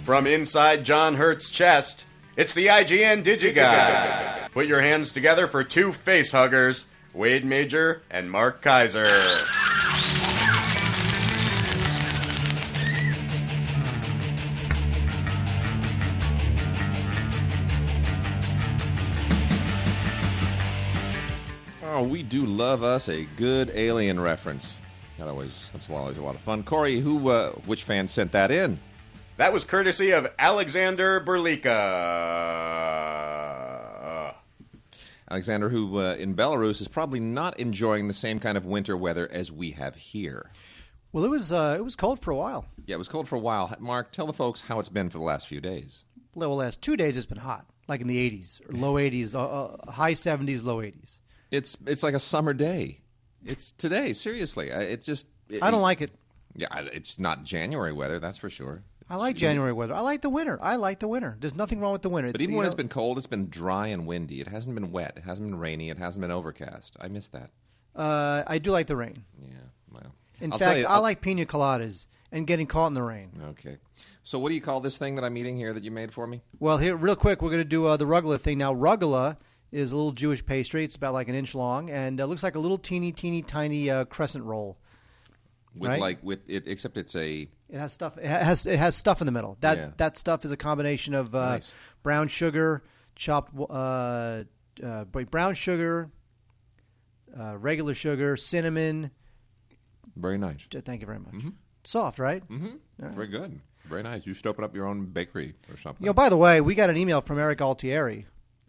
From inside John Hurt's chest, it's the IGN Digigods. Put your hands together for two face huggers, Wade Major and Mark Kaiser. Oh, we do love us a good Alien reference. That's always a lot of fun. Corey, which fan sent that in? That was courtesy of Alexander Berlika. Alexander, who in Belarus is probably not enjoying the same kind of winter weather as we have here. Well, it was cold for a while. Yeah, it was cold for a while. Mark, tell the folks how it's been for the last few days. Well, the last 2 days it's been hot, like in the 80s, or low 80s, high 70s, low 80s. It's like a summer day. It's today, seriously. I don't like it. Yeah, it's not January weather, that's for sure. I like January weather. I like the winter. There's nothing wrong with the winter. But even when it's been cold, it's been dry and windy. It hasn't been wet. It hasn't been rainy. It hasn't been overcast. I miss that. I do like the rain. Yeah, well. In fact, I like pina coladas and getting caught in the rain. Okay. So what do you call this thing that I'm eating here that you made for me? Well, here, real quick, we're going to do the rugula thing. Now, rugula is a little Jewish pastry. It's about like an inch long, and it looks like a little teeny tiny crescent roll. Except it's a. It has stuff. It has stuff in the middle. That stuff is a combination of brown sugar, chopped brown sugar, regular sugar, cinnamon. Very nice. Thank you very much. Mm-hmm. Soft, right? Mm-hmm. Right. Very good. Very nice. You should open up your own bakery or something. By the way, we got an email from Eric Altieri.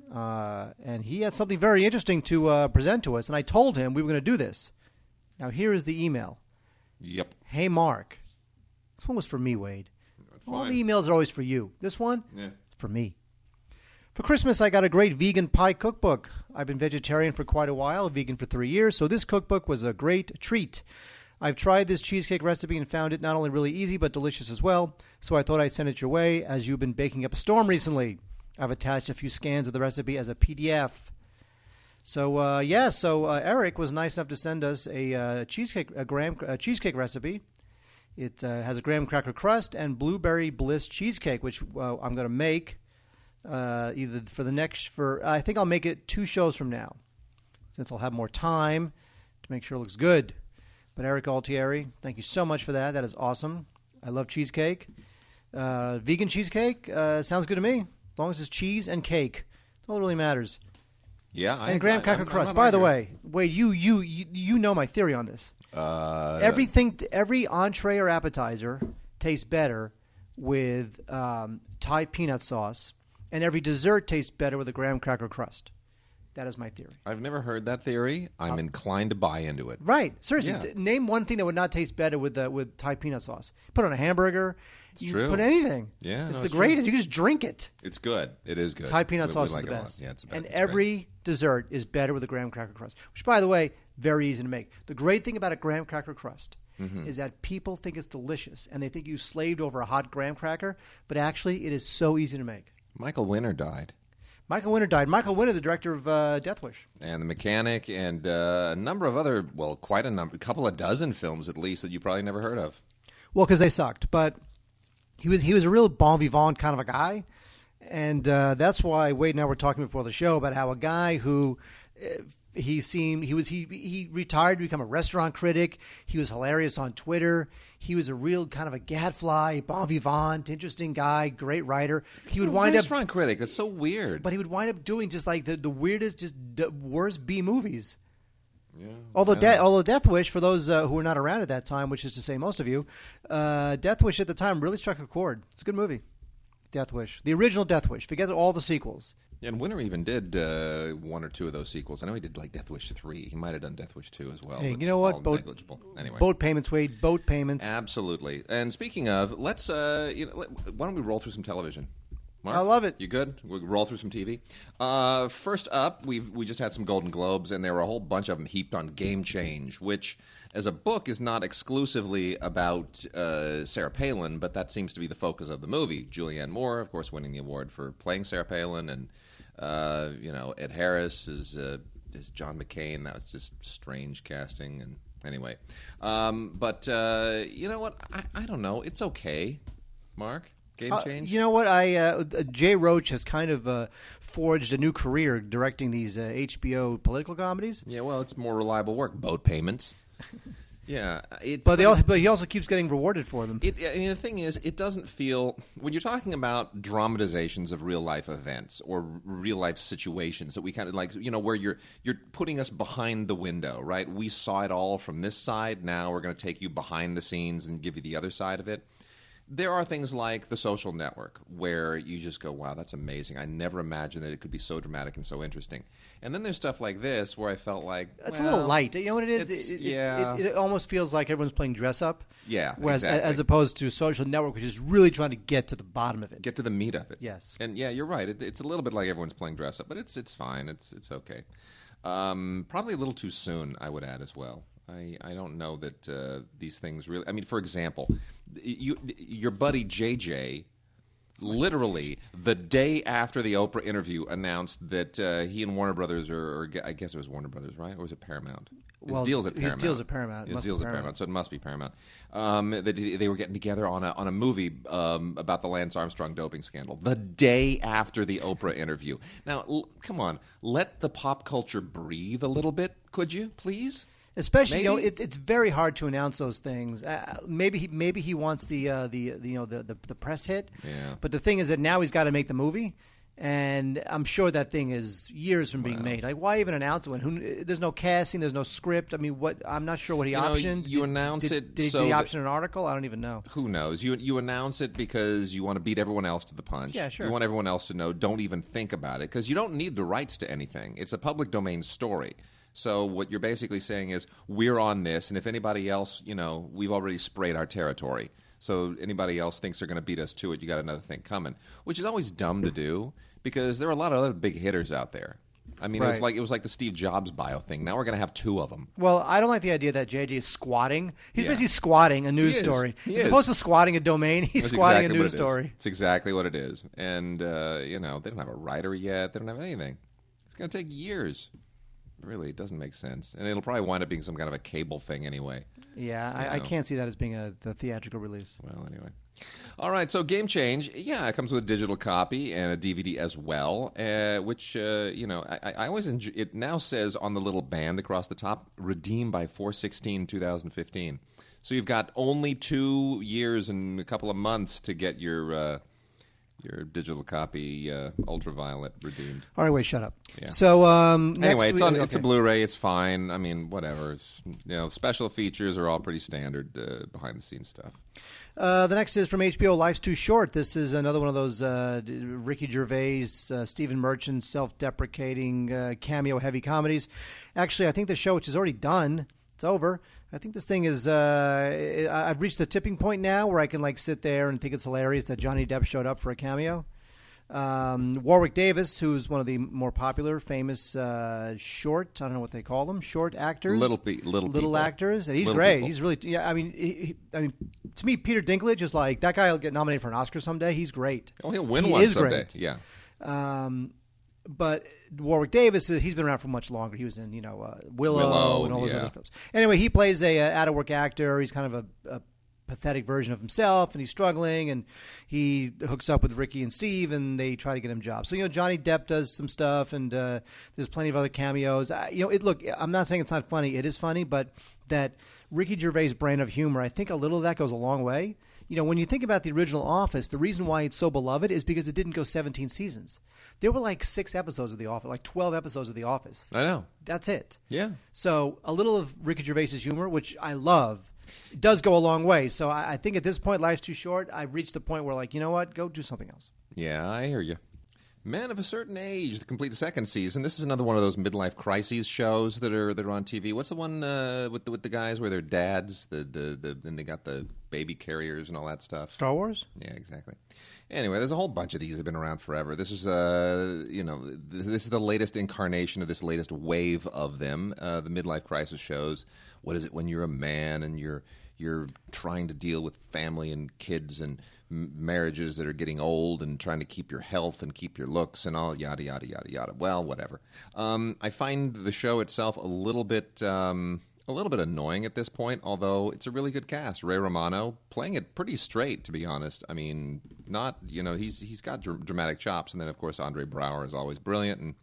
And he had something very interesting to present to us, and I told him we were going to do this. Now, here is the email. Yep. Hey, Mark. This one was for me, Wade. All the emails are always for you. This one? Yeah. It's for me. For Christmas, I got a great vegan pie cookbook. I've been vegetarian for quite a while, vegan for 3 years, so this cookbook was a great treat. I've tried this cheesecake recipe and found it not only really easy, but delicious as well, so I thought I'd send it your way, as you've been baking up a storm recently. I've attached a few scans of the recipe as a PDF. So, Eric was nice enough to send us a cheesecake recipe. It has a graham cracker crust and blueberry bliss cheesecake, which I'm going to make either I think I'll make it 2 shows from now, since I'll have more time to make sure it looks good. But Eric Altieri, thank you so much for that. That is awesome. I love cheesecake. Vegan cheesecake sounds good to me. As long as it's cheese and cake. That's all that really matters. Yeah. And graham cracker crust. By the way, Wade, you know my theory on this. Every entree or appetizer tastes better with Thai peanut sauce, and every dessert tastes better with a graham cracker crust. That is my theory. I've never heard that theory. I'm inclined to buy into it. Right. Seriously, Yeah. Name one thing that would not taste better with Thai peanut sauce. Put it on a hamburger. It's you true. Put anything. Yeah, it's no, the it's greatest. true. You can just drink it. It's good. It is good. Thai peanut sauce is like the best. Yeah, it's and it's every great. dessert is better with a graham cracker crust, which, by the way, very easy to make. The great thing about a graham cracker crust is that people think it's delicious, and they think you slaved over a hot graham cracker, but actually it is so easy to make. Michael Winner died. Michael Winner died. Michael Winner, the director of Death Wish. And The Mechanic and a number of other, quite a number, a couple of dozen films at least that you probably never heard of. Well, because they sucked, but he was a real bon vivant kind of a guy, and that's why Wade and I were talking before the show about how a guy who he retired to become a restaurant critic. He was hilarious on Twitter. He was a real kind of a gadfly, bon vivant, interesting guy, great writer. He would wind restaurant critic. That's so weird. But he would wind up doing just like the weirdest, just worst B movies. Yeah. Although Death Wish, for those who were not around at that time, which is to say most of you, Death Wish at the time really struck a chord. It's a good movie. Death Wish, the original Death Wish. Forget all the sequels. And Winner even did 1 or 2 of those sequels. I know he did like Death Wish 3. He might have done Death Wish 2 as well. Hey, you know what? Negligible. Anyway. Boat payments, Wade. Boat payments. Absolutely. And speaking of, let's why don't we roll through some television? Mark, I love it. You good? We'll roll through some TV. First up, we just had some Golden Globes, and there were a whole bunch of them heaped on Game Change, which, as a book, is not exclusively about Sarah Palin, but that seems to be the focus of the movie. Julianne Moore, of course, winning the award for playing Sarah Palin, and Ed Harris is John McCain. That was just strange casting, and anyway. But you know what? I don't know. It's okay, Mark. Game change? You know what? Jay Roach has kind of forged a new career directing these HBO political comedies. Yeah, well, it's more reliable work. Boat payments. Yeah, but he also keeps getting rewarded for them. The thing is, it doesn't feel when you're talking about dramatizations of real life events or real life situations that we kind of like, where you're putting us behind the window, right? We saw it all from this side. Now we're going to take you behind the scenes and give you the other side of it. There are things like The Social Network where you just go, wow, that's amazing. I never imagined that it could be so dramatic and so interesting. And then there's stuff like this where I felt like, it's a little light. You know what it is? It almost feels like everyone's playing dress up. Yeah, whereas, exactly. As opposed to Social Network, which is really trying to get to the bottom of it. Get to the meat of it. Yes. And yeah, you're right. It's a little bit like everyone's playing dress up, but it's fine. It's okay. Probably a little too soon, I would add as well. I don't know that these things really... I mean, for example, your buddy JJ, literally the day after the Oprah interview, announced that he and Warner Brothers, or I guess it was Warner Brothers, right? Or was it Paramount? His deal's at Paramount. His deal's at Paramount. His deal's at Paramount, so it must be Paramount. That they were getting together on a movie about the Lance Armstrong doping scandal the day after the Oprah interview. Now, come on, let the pop culture breathe a little bit, could you, please? Especially, it's very hard to announce those things. Maybe he wants the press hit. Yeah. But the thing is that now he's got to make the movie, and I'm sure that thing is years from being made. Like, why even announce it when there's no casting, there's no script? I mean, what? I'm not sure what he optioned. You announce it. Did he option an article? I don't even know. Who knows? You announce it because you want to beat everyone else to the punch. Yeah, sure. You want everyone else to know. Don't even think about it because you don't need the rights to anything. It's a public domain story. So what you're basically saying is we're on this, and if anybody else, we've already sprayed our territory. So anybody else thinks they're going to beat us to it, you got another thing coming, which is always dumb to do because there are a lot of other big hitters out there. I mean, right. it was like the Steve Jobs bio thing. Now we're going to have two of them. Well, I don't like the idea that JJ is squatting. He's basically squatting a news story. As opposed to squatting a domain, he's squatting a news story. It's exactly what it is. And, they don't have a writer yet. They don't have anything. It's going to take years. Really, it doesn't make sense. And it'll probably wind up being some kind of a cable thing anyway. Yeah, I can't see that as being the theatrical release. Well, anyway. All right, so Game Change, it comes with a digital copy and a DVD as well, which, I always enjoy. It now says on the little band across the top, redeemed by 4/16/2015. So you've got only 2 years and a couple of months to get your digital copy, Ultraviolet, redeemed. All right, wait, shut up. Yeah. So anyway, it's a Blu-ray. It's fine. I mean, whatever. Special features are all pretty standard behind-the-scenes stuff. The next is from HBO, Life's Too Short. This is another one of those Ricky Gervais, Stephen Merchant, self-deprecating, cameo-heavy comedies. Actually, I think the show, which is already done, it's over. I think this thing is, I've reached the tipping point now where I can sit there and think it's hilarious that Johnny Depp showed up for a cameo. Warwick Davis, who's one of the more popular, famous short, I don't know what they call them, short actors. Little actors. And he's great. People. He's really, I mean, to me, Peter Dinklage is like, that guy will get nominated for an Oscar someday. He's great. Oh, he'll win one someday. Great. Yeah. But Warwick Davis, he's been around for much longer. He was in, Willow and all those other films. Anyway, he plays a out-of-work actor. He's kind of a pathetic version of himself, and he's struggling, and he hooks up with Ricky and Steve, and they try to get him jobs. So, Johnny Depp does some stuff, and there's plenty of other cameos. Look, I'm not saying it's not funny. It is funny, but that Ricky Gervais' brand of humor, I think a little of that goes a long way. When you think about the original Office, the reason why it's so beloved is because it didn't go 17 seasons. There were 6 episodes of The Office, 12 episodes of The Office. I know. That's it. Yeah. So a little of Ricky Gervais' humor, which I love, does go a long way. So I think at this point, Life's Too Short. I've reached the point where, you know what? Go do something else. Yeah, I hear you. Men of a Certain Age to complete the second season. This is another one of those midlife crises shows that are on TV. What's the one with the guys where they're dads? Then they got the baby carriers and all that stuff. Star Wars? Yeah, exactly. Anyway, there's a whole bunch of these that have been around forever. This is this is the latest incarnation of this latest wave of them. The midlife crisis shows. What is it when you're a man and you're trying to deal with family and kids and marriages that are getting old and trying to keep your health and keep your looks and all yada yada yada yada. Well, whatever. I find the show itself a little bit a little bit annoying at this point, although it's a really good cast. Ray Romano playing it pretty straight, to be honest. I mean, not, he's got dramatic chops, and then, of course, Andre Braugher is always brilliant, and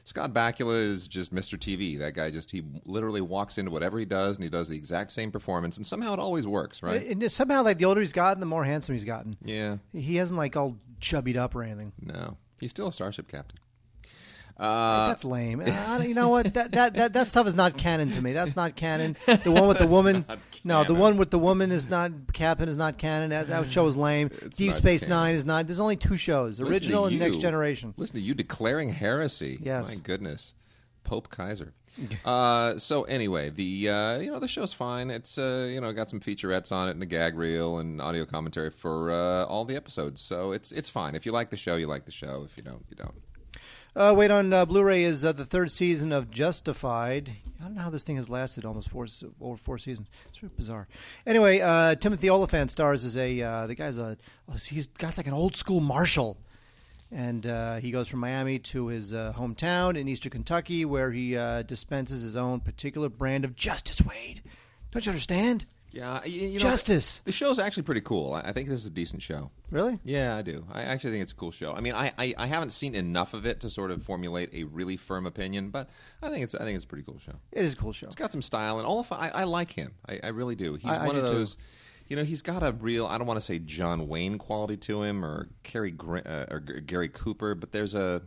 Scott Bakula is just Mr. TV. That guy he literally walks into whatever he does, and he does the exact same performance, and somehow it always works, right? And somehow, like, the older he's gotten, the more handsome he's gotten. Yeah. He hasn't, like, all chubbied up or anything. No. He's still a Starship captain. That's lame. You know what? That stuff is not canon to me. That's not canon. The one with the woman. No, the one with the woman is not. Captain is not canon. That show is lame. Deep Space Nine is not. There's only 2 shows: original and Next Generation. Listen to you declaring heresy. Yes. My goodness, Pope Kaiser. So anyway, the show's fine. It's got some featurettes on it and a gag reel and audio commentary for all the episodes. So it's fine. If you like the show, you like the show. If you don't, you don't. Wait, on Blu-ray is the 3rd season of Justified. I don't know how this thing has lasted over 4 seasons. It's really bizarre. Anyway, Timothy Olyphant stars as he's got like an old school marshal, and he goes from Miami to his hometown in Eastern Kentucky, where he dispenses his own particular brand of justice. Wade, don't you understand? Yeah, justice. The show's actually pretty cool. I think this is a decent show. Really? Yeah, I do. I actually think it's a cool show. I mean, I haven't seen enough of it to sort of formulate a really firm opinion, but I think it's a pretty cool show. It is a cool show. It's got some style, and I like him. I really do. He's one of those. He's got a real, I don't want to say John Wayne quality to him or or Gary Cooper, but there's a.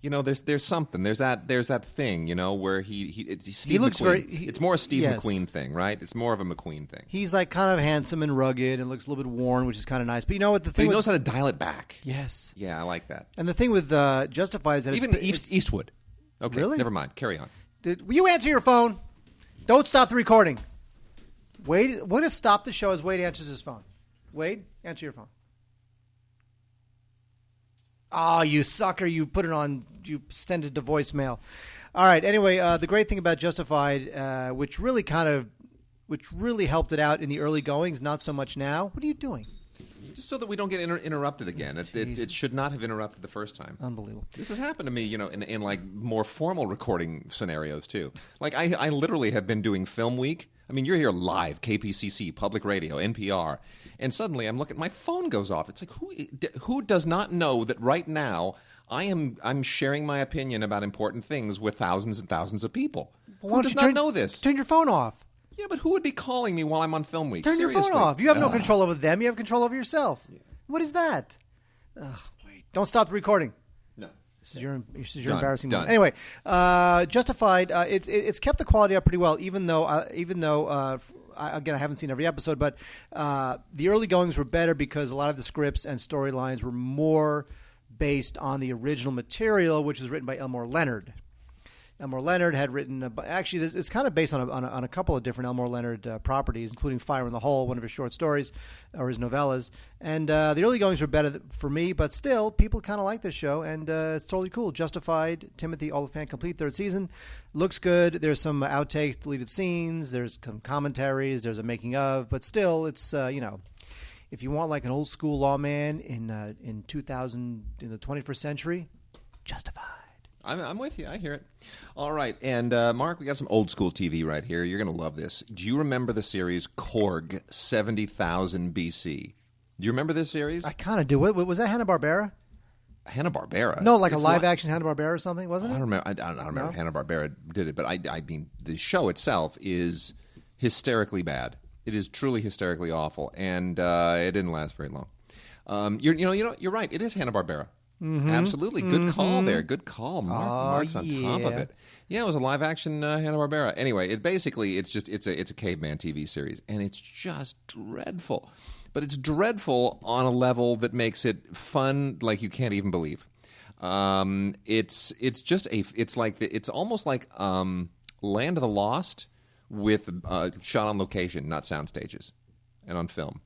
There's something. There's that thing, where it's Steve looks McQueen. It's more a Steve McQueen thing, right? It's more of a McQueen thing. He's like kind of handsome and rugged and looks a little bit worn, which is kind of nice. But you know what? He knows how to dial it back. Yes. Yeah, I like that. And the thing with Justified is that even Eastwood. Okay, really? Never mind. Carry on. Will you answer your phone? Don't stop the recording. Wade, what has stopped the show as Wade answers his phone? Wade, answer your phone. Oh, you sucker. You put it on, you send it to voicemail. All right. Anyway, the great thing about Justified, which really helped it out in the early goings, not so much now. What are you doing? Just so that we don't get interrupted again. It should not have interrupted the first time. Unbelievable. This has happened to me, in like more formal recording scenarios too. Like I literally have been doing Film Week. I mean, you're here live, KPCC, Public Radio, NPR, and suddenly I'm looking, my phone goes off. It's like who does not know that right now I'm sharing my opinion about important things with thousands and thousands of people? Who does not know this? Turn your phone off. Yeah, but who would be calling me while I'm on Film Week? Turn Seriously. your phone off. You have no control over them. You have control over yourself. Yeah. What is that? Wait. Don't stop the recording. No. This is your embarrassing moment. Anyway, Justified. It's kept the quality up pretty well, even though again, I haven't seen every episode, but the early goings were better because a lot of the scripts and storylines were more based on the original material, which was written by Elmore Leonard. Elmore Leonard had written, actually, it's kind of based on a couple of different Elmore Leonard properties, including Fire in the Hole, one of his short stories, or his novellas. And the early goings were better for me, but still, people kind of like this show, and it's totally cool. Justified, Timothy Olyphant, complete 3rd season. Looks good. There's some outtakes, deleted scenes. There's some commentaries. There's a making of, but still, it's, if you want like an old school lawman in 2000, in the 21st century, Justified. I'm with you. I hear it. All right. And, Mark, we got some old school TV right here. You're going to love this. Do you remember the series Korg 70,000 BC? Do you remember this series? I kind of do. Was that Hanna-Barbera? Hanna-Barbera? No, like a live-action Hanna-Barbera or something, wasn't it? I don't remember. I don't remember if Hanna-Barbera did it, but I mean, the show itself is hysterically bad. It is truly hysterically awful, and it didn't last very long. You're right. It is Hanna-Barbera. Mm-hmm. Absolutely. Good call there. Good call. Mark's on top of it. Yeah, it was a live action Hanna-Barbera. Anyway, it's a caveman TV series, and it's just dreadful. But it's dreadful on a level that makes it fun like you can't even believe. It's almost like Land of the Lost with shot on location, not sound stages, and on film.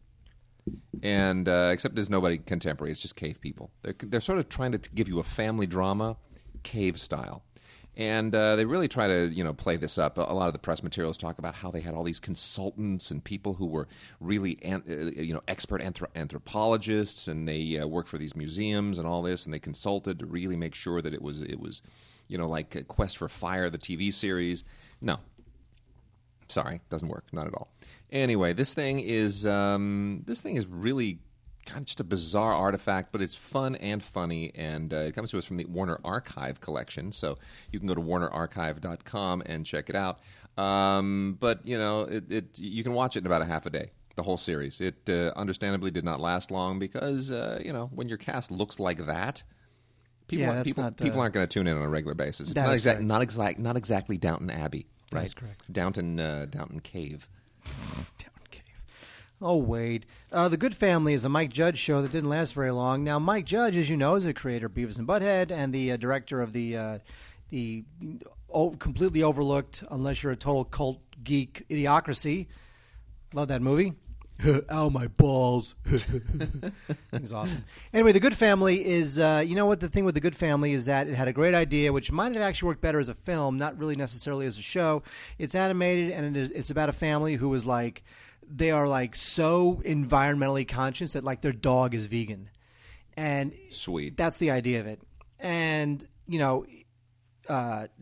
And except there's nobody contemporary, it's just cave people. They're sort of trying to give you a family drama, cave style, and they really try to play this up. A lot of the press materials talk about how they had all these consultants and people who were really expert anthropologists, and they worked for these museums and all this, and they consulted to really make sure that it was like Quest for Fire, the TV series. No, Sorry, doesn't work. Not at all. Anyway, this thing is really kind of just a bizarre artifact, but it's fun and funny, and it comes to us from the Warner Archive collection, so you can go to warnerarchive.com and check it out. But, you can watch it in about a half a day, the whole series. It understandably did not last long because, when your cast looks like that, people aren't going to tune in on a regular basis. It's not exactly Downton Abbey, right? That's correct. Downton Cave. Downton Cave. Oh, Wade. The Good Family is a Mike Judge show that didn't last very long. Now, Mike Judge, as you know, is the creator of Beavis and Butthead and the director of the completely overlooked, unless you're a total cult geek, Idiocracy. Love that movie. Ow, my balls. It's awesome. Anyway, The Good Family is, what the thing with The Good Family is that it had a great idea, which might have actually worked better as a film, not really necessarily as a show. It's animated, and it's about a family who is like, they are like so environmentally conscious that like their dog is vegan. And sweet. That's the idea of it. And,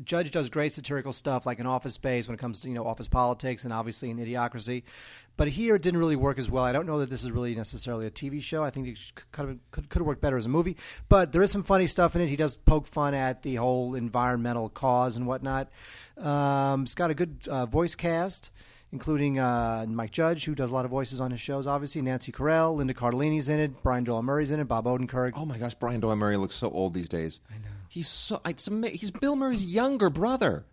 Judge does great satirical stuff like in Office Space when it comes to, office politics and obviously in Idiocracy. But here it didn't really work as well. I don't know that this is really necessarily a TV show. I think it could have worked better as a movie. But there is some funny stuff in it. He does poke fun at the whole environmental cause and whatnot. It's got a good voice cast, including Mike Judge, who does a lot of voices on his shows, obviously. Nancy Carell, Linda Cardellini's in it, Brian Doyle Murray's in it, Bob Odenkirk. Oh, my gosh, Brian Doyle Murray looks so old these days. I know. He's Bill Murray's younger brother,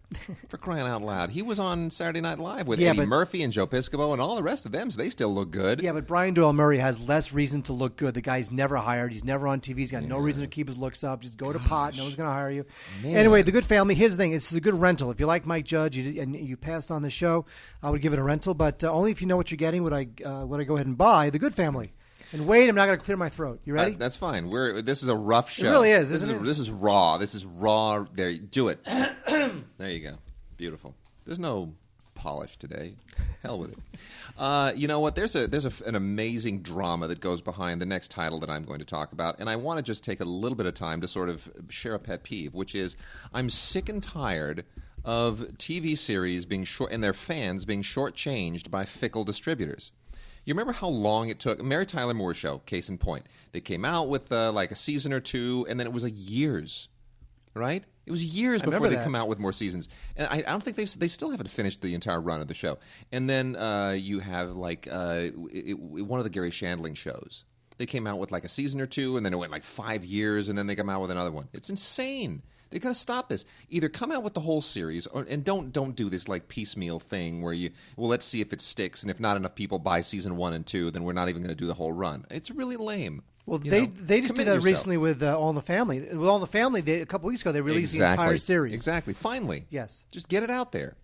for crying out loud. He was on Saturday Night Live with Eddie Murphy and Joe Piscopo and all the rest of them, so they still look good. Yeah, but Brian Doyle Murray has less reason to look good. The guy's never hired. He's never on TV. He's got no reason to keep his looks up. Just go to pot. No one's going to hire you. Man. Anyway, The Good Family, here's the thing. It's a good rental. If you like Mike Judge and you passed on the show, I would give it a rental, but only if you know what you're getting would I go ahead and buy The Good Family. And wait, I'm not going to clear my throat. You ready? That's fine. This is a rough show. It really is, isn't it? This is raw. This is raw. There, do it. There you go. Beautiful. There's no polish today. Hell with it. You know what? There's an amazing drama that goes behind the next title that I'm going to talk about, and I want to just take a little bit of time to sort of share a pet peeve, which is I'm sick and tired of TV series being and their fans being shortchanged by fickle distributors. You remember how long it took? Mary Tyler Moore Show, case in point. They came out with like a season or two, and then it was years, right? It was years before they come out with more seasons. And I don't think they still haven't finished the entire run of the show. And then you have like one of the Gary Shandling shows. They came out with like a season or two, and then it went like 5 years, and then they come out with another one. It's insane. They got to stop this. Either come out with the whole series, and don't do this like piecemeal thing where let's see if it sticks, and if not enough people buy season 1 and 2, then we're not even going to do the whole run. It's really lame. Well, they just did that recently with All in the Family. With All in the Family, a couple weeks ago, they released the entire series. Exactly. Finally. Yes. Just get it out there.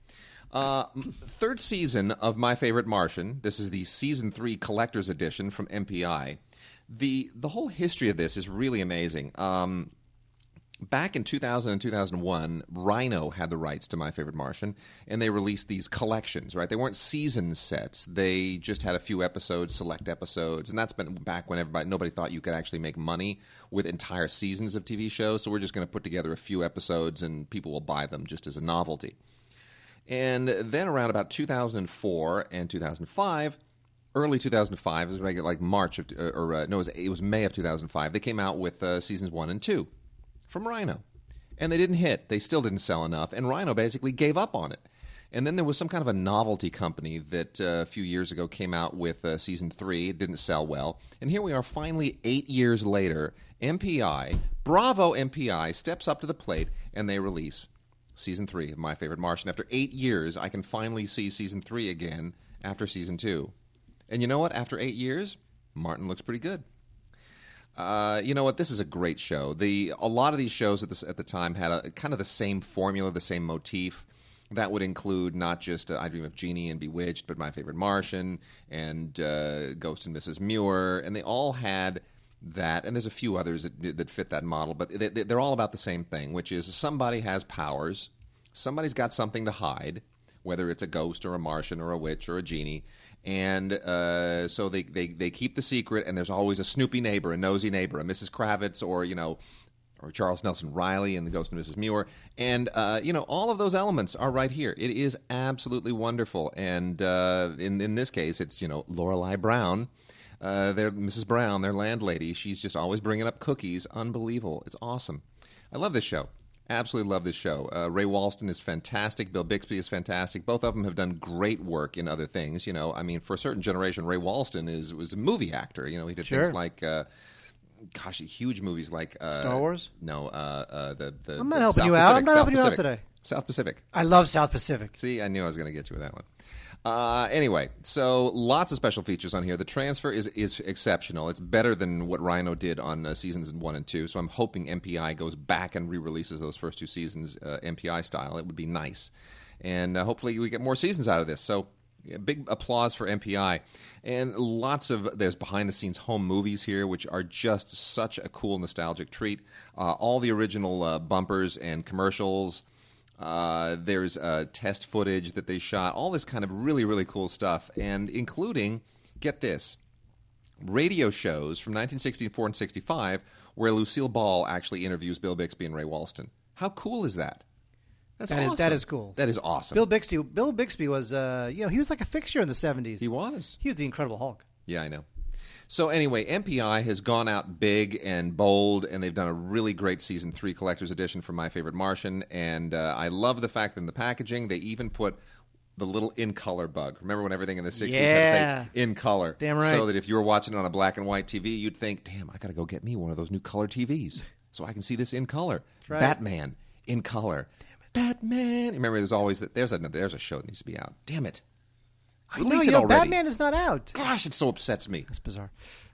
Third season of My Favorite Martian. This is the season 3 collector's edition from MPI. The whole history of this is really amazing. Back in 2000 and 2001, Rhino had the rights to My Favorite Martian, and they released these collections, right? They weren't season sets. They just had a few episodes, select episodes, and that's been back when nobody thought you could actually make money with entire seasons of TV shows, so we're just going to put together a few episodes, and people will buy them just as a novelty. And then around about 2004 and 2005, early 2005, it was like March of, it was May of 2005, they came out with seasons 1 and 2. From Rhino. And they didn't hit. They still didn't sell enough, and Rhino basically gave up on it. And then there was some kind of a novelty company that a few years ago came out with season 3. It didn't sell well. And here we are finally 8 years later. MPI, bravo MPI, steps up to the plate, and they release season 3 of My Favorite Martian. After 8 years, I can finally see season 3 again after season 2. And you know what? After 8 years, Martin looks pretty good. You know what? This is a great show. A lot of these shows at the time had a kind of the same formula, the same motif. That would include not just I Dream of Jeannie and Bewitched, but My Favorite Martian and Ghost and Mrs. Muir, and they all had that. And there's a few others that fit that model, but they're all about the same thing, which is somebody has powers, somebody's got something to hide, whether it's a ghost or a Martian or a witch or a genie. And so they keep the secret, and there's always a snoopy neighbor, a nosy neighbor, a Mrs. Kravitz, or or Charles Nelson Riley in The Ghost of Mrs. Muir. And, all of those elements are right here. It is absolutely wonderful. And in this case, it's, Lorelei Brown, Mrs. Brown, their landlady. She's just always bringing up cookies. Unbelievable. It's awesome. I love this show. Absolutely love this show. Ray Walston is fantastic. Bill Bixby is fantastic. Both of them have done great work in other things. For a certain generation, Ray Walston was a movie actor. He did things like, huge movies like Star Wars. No, I'm not helping you out. I'm not helping you out today. South Pacific. I love South Pacific. See, I knew I was going to get you with that one. Anyway, so lots of special features on here. The transfer is exceptional. It's better than what Rhino did on seasons 1 and 2. So I'm hoping MPI goes back and re-releases those first 2 seasons MPI style. It would be nice. And hopefully we get more seasons out of this. So big applause for MPI. And there's behind-the-scenes home movies here, which are just such a cool nostalgic treat. All the original bumpers and commercials. There's test footage that they shot, all this kind of really, really cool stuff, and including, get this, radio shows from 1964 and 65 where Lucille Ball actually interviews Bill Bixby and Ray Walston. How cool is that? That's awesome. That is cool. That is awesome. Bill Bixby was, he was like a fixture in the 70s. He was. He was the Incredible Hulk. Yeah, I know. So anyway, MPI has gone out big and bold, and they've done a really great Season 3 Collector's Edition for My Favorite Martian, and I love the fact that in the packaging they even put the little in-color bug. Remember when everything in the 60s had to say in color? Damn right. So that if you were watching it on a black and white TV, you'd think, damn, I got to go get me one of those new color TVs so I can see this in color. That's right. Batman in color. Damn it. Batman. Remember, there's always there's a show that needs to be out. Damn it. Release it already. Batman is not out. Gosh, it so upsets me. That's bizarre.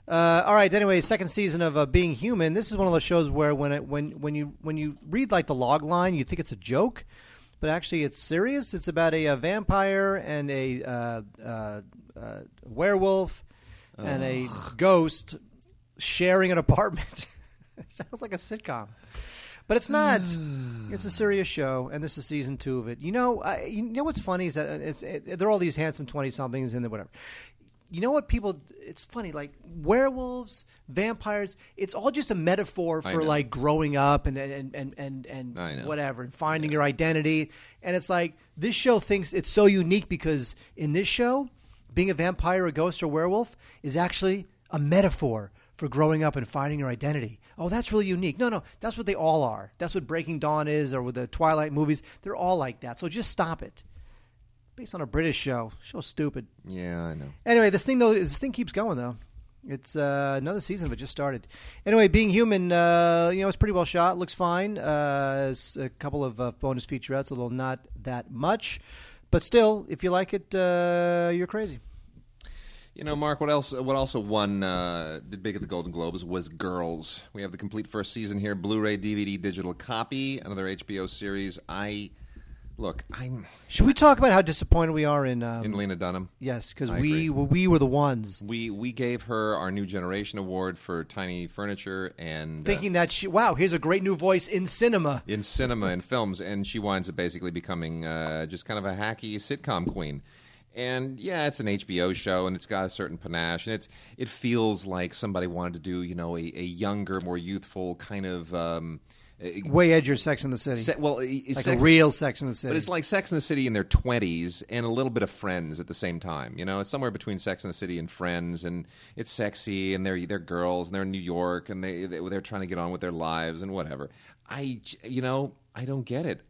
All right. Anyway, second season of Being Human. This is one of those shows where when you read like the log line, you think it's a joke, but actually it's serious. It's about a vampire and a werewolf and a ghost sharing an apartment. It sounds like a sitcom. But it's not. It's a serious show, and this is season 2 of it. You know what's funny is that they're all these handsome 20-somethings and whatever. You know what people? It's funny, like werewolves, vampires. It's all just a metaphor for like growing up and whatever, and finding your identity. And it's like this show thinks it's so unique because in this show, being a vampire, a ghost, or werewolf is actually a metaphor for growing up and finding your identity. Oh, that's really unique. No, that's what they all are. That's what Breaking Dawn is, or with the Twilight movies. They're all like that. So just stop it. Based on a British show. Show's stupid. Yeah, I know. Anyway, this thing keeps going, though. It's another season, but just started. Anyway, Being Human, it's pretty well shot. Looks fine. It's a couple of bonus featurettes, although not that much. But still, if you like it, you're crazy. Mark, what also won did big at the Golden Globes was Girls. We have the complete first season here, Blu-ray, DVD, digital copy, another HBO series. Should we talk about how disappointed we are in Lena Dunham? Yes, because we were the ones. We gave her our New Generation Award for Tiny Furniture, and thinking that here's a great new voice in cinema. In cinema and films, and she winds up basically becoming just kind of a hacky sitcom queen. And yeah, it's an HBO show, and it's got a certain panache, and it feels like somebody wanted to do a younger, more youthful kind of way edgier Sex in the City. A real Sex in the City. But it's like Sex in the City in their 20s and a little bit of Friends at the same time. It's somewhere between Sex in the City and Friends, and it's sexy, and they're girls, and they're in New York, and they're trying to get on with their lives and whatever. I don't get it.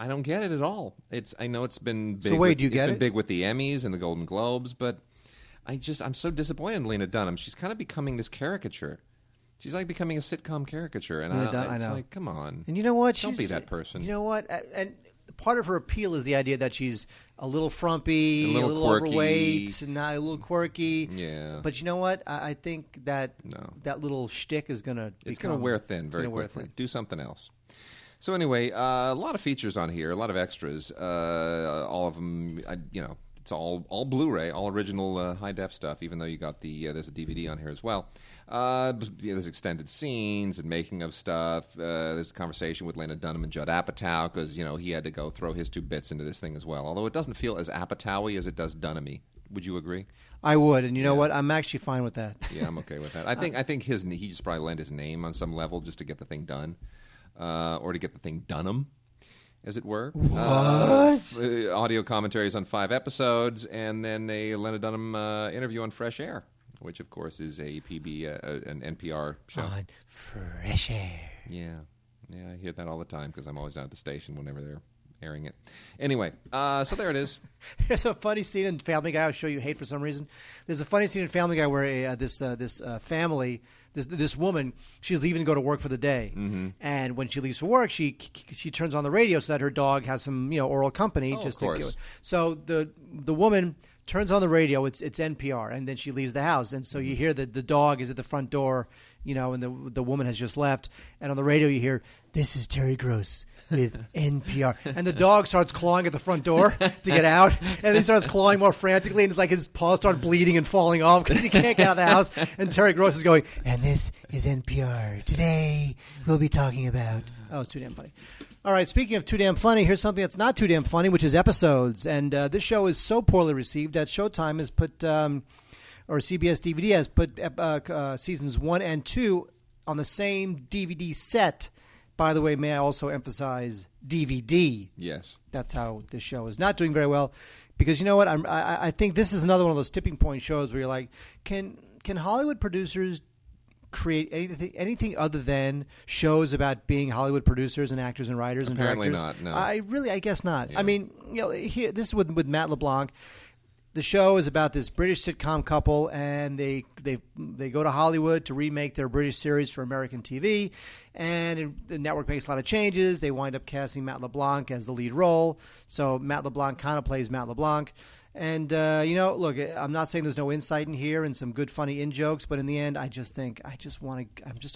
I don't get it at all. I know it's been big. So wait, do you get it? It's been big with the Emmys and the Golden Globes, but I'm so disappointed in Lena Dunham. She's kind of becoming this caricature. She's like becoming a sitcom caricature, and it's like, come on. And you know what? Don't be that person. You know what? And part of her appeal is the idea that she's a little frumpy, a little quirky, overweight, not a little quirky. Yeah. But you know what? I think that that little shtick is gonna wear thin very quickly. Do something else. So anyway, a lot of features on here, a lot of extras. All of them, It's all Blu-ray, all original high-def stuff, even though you got there's a DVD on here as well. There's extended scenes and making of stuff. There's a conversation with Lena Dunham and Judd Apatow because, he had to go throw his 2 bits into this thing as well, although it doesn't feel as Apatow-y as it does Dunham-y. Would you agree? I would, and you know what? I'm actually fine with that. Yeah, I'm okay with that. I think he just probably lent his name on some level just to get the thing done, or to get the thing Dunham, as it were. What? Audio commentaries on 5 episodes, and then a Lena Dunham interview on Fresh Air, which of course is a an NPR show. On Fresh Air. Yeah, I hear that all the time because I'm always down at the station whenever they're airing it. Anyway, so there it is. There's a funny scene in Family Guy I'll show you hate for some reason. There's a funny scene in Family Guy where this family, this woman, she's leaving to go to work for the day, and when she leaves for work, she turns on the radio so that her dog has some oral company. Oh, of course. So the woman turns on the radio. It's NPR, and then she leaves the house, and so you hear that the dog is at the front door, and the woman has just left, and on the radio you hear, "This is Terry Gross with NPR," and the dog starts clawing at the front door to get out, and he starts clawing more frantically, and it's like his paws start bleeding and falling off because he can't get out of the house, and Terry Gross is going, "And this is NPR. Today we'll be talking about..." Oh, it's too damn funny. All right, speaking of too damn funny, here's something that's not too damn funny, which is episodes, and this show is so poorly received that Showtime has put, or CBS DVD has put seasons 1 and 2 on the same DVD set. By the way, may I also emphasize DVD? Yes. That's how this show is not doing very well. Because you know what? I think this is another one of those tipping point shows where you're like, can Hollywood producers create anything other than shows about being Hollywood producers and actors and writers and Apparently directors? not, no. I guess not. Yeah. I mean, here, this is with Matt LeBlanc. The show is about this British sitcom couple, and they go to Hollywood to remake their British series for American TV, and the network makes a lot of changes. They wind up casting Matt LeBlanc as the lead role, so Matt LeBlanc kind of plays Matt LeBlanc. And, look, I'm not saying there's no insight in here and some good, funny in-jokes, but in the end, I'm just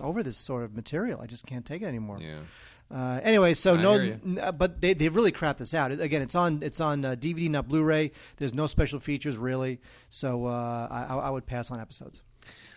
over this sort of material. I just can't take it anymore. Yeah. Anyway, so but they really crapped this out. Again, it's on DVD, not Blu-ray. There's no special features really, so I would pass on episodes.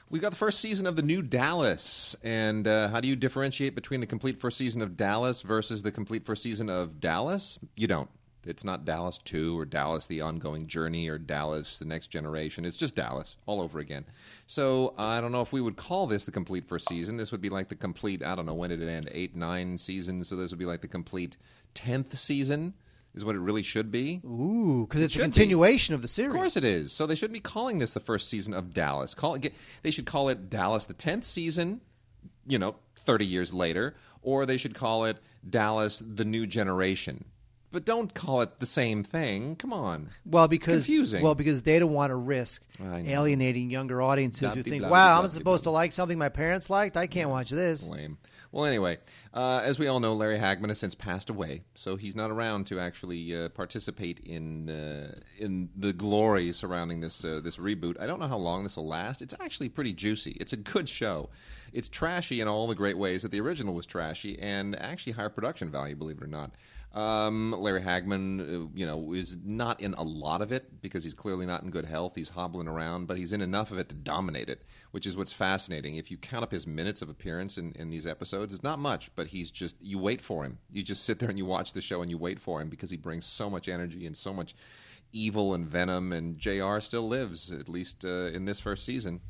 We got the first season of the new Dallas, and how do you differentiate between the complete first season of Dallas versus the complete first season of Dallas? You don't. It's not Dallas 2 or Dallas the Ongoing Journey or Dallas the Next Generation. It's just Dallas all over again. So I don't know if we would call this the complete first season. This would be like the complete, I don't know, when did it end? 8, 9 seasons. So this would be like the complete 10th season is what it really should be. Ooh, because it's a continuation of the series. Of course it is. So they shouldn't be calling this the first season of Dallas. They should call it Dallas the 10th season, 30 years later, or they should call it Dallas the New Generation. But don't call it the same thing. Come on. Well, because it's confusing. Well, because they don't want to risk alienating younger audiences who think, I'm supposed to like something my parents liked? I can't watch this. Lame. Well, anyway, as we all know, Larry Hagman has since passed away, so he's not around to actually participate in the glory surrounding this reboot. I don't know how long this will last. It's actually pretty juicy. It's a good show. It's trashy in all the great ways that the original was trashy, and actually higher production value, believe it or not. Larry Hagman, is not in a lot of it because he's clearly not in good health. He's hobbling around, but he's in enough of it to dominate it, which is what's fascinating. If you count up his minutes of appearance in these episodes, it's not much, but you wait for him. You just sit there and you watch the show and you wait for him because he brings so much energy and so much evil and venom, and JR still lives, at least in this first season.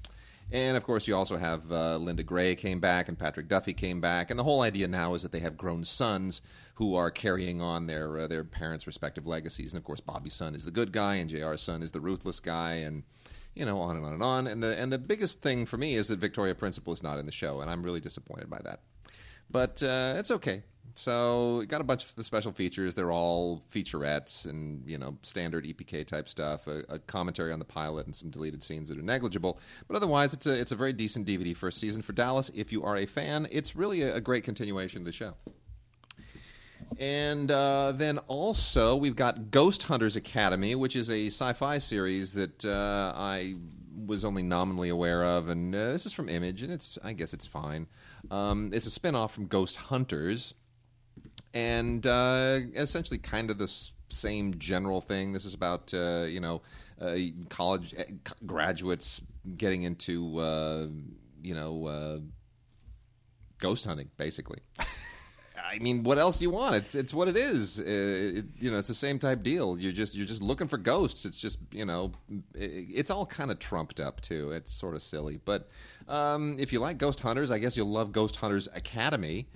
And, of course, you also have Linda Gray came back and Patrick Duffy came back. And the whole idea now is that they have grown sons who are carrying on their parents' respective legacies. And, of course, Bobby's son is the good guy and JR's son is the ruthless guy, and, on and on and on. And the biggest thing for me is that Victoria Principal is not in the show, and I'm really disappointed by that. But it's okay. So got a bunch of special features. They're all featurettes and, standard EPK type stuff, a commentary on the pilot and some deleted scenes that are negligible. But otherwise, it's a very decent DVD first season for Dallas. If you are a fan, it's really a great continuation of the show. And then also we've got Ghost Hunters Academy, which is a sci-fi series that I was only nominally aware of. And this is from Image, and I guess it's fine. It's a spinoff from Ghost Hunters. and essentially kind of the same general thing. This is about college graduates getting into ghost hunting, basically. I mean, what else do you want? It's what it is. It's the same type deal. You're just looking for ghosts. It's just it's all kind of trumped up too. It's sort of silly, but if you like Ghost Hunters, I guess you'll love Ghost Hunters Academy.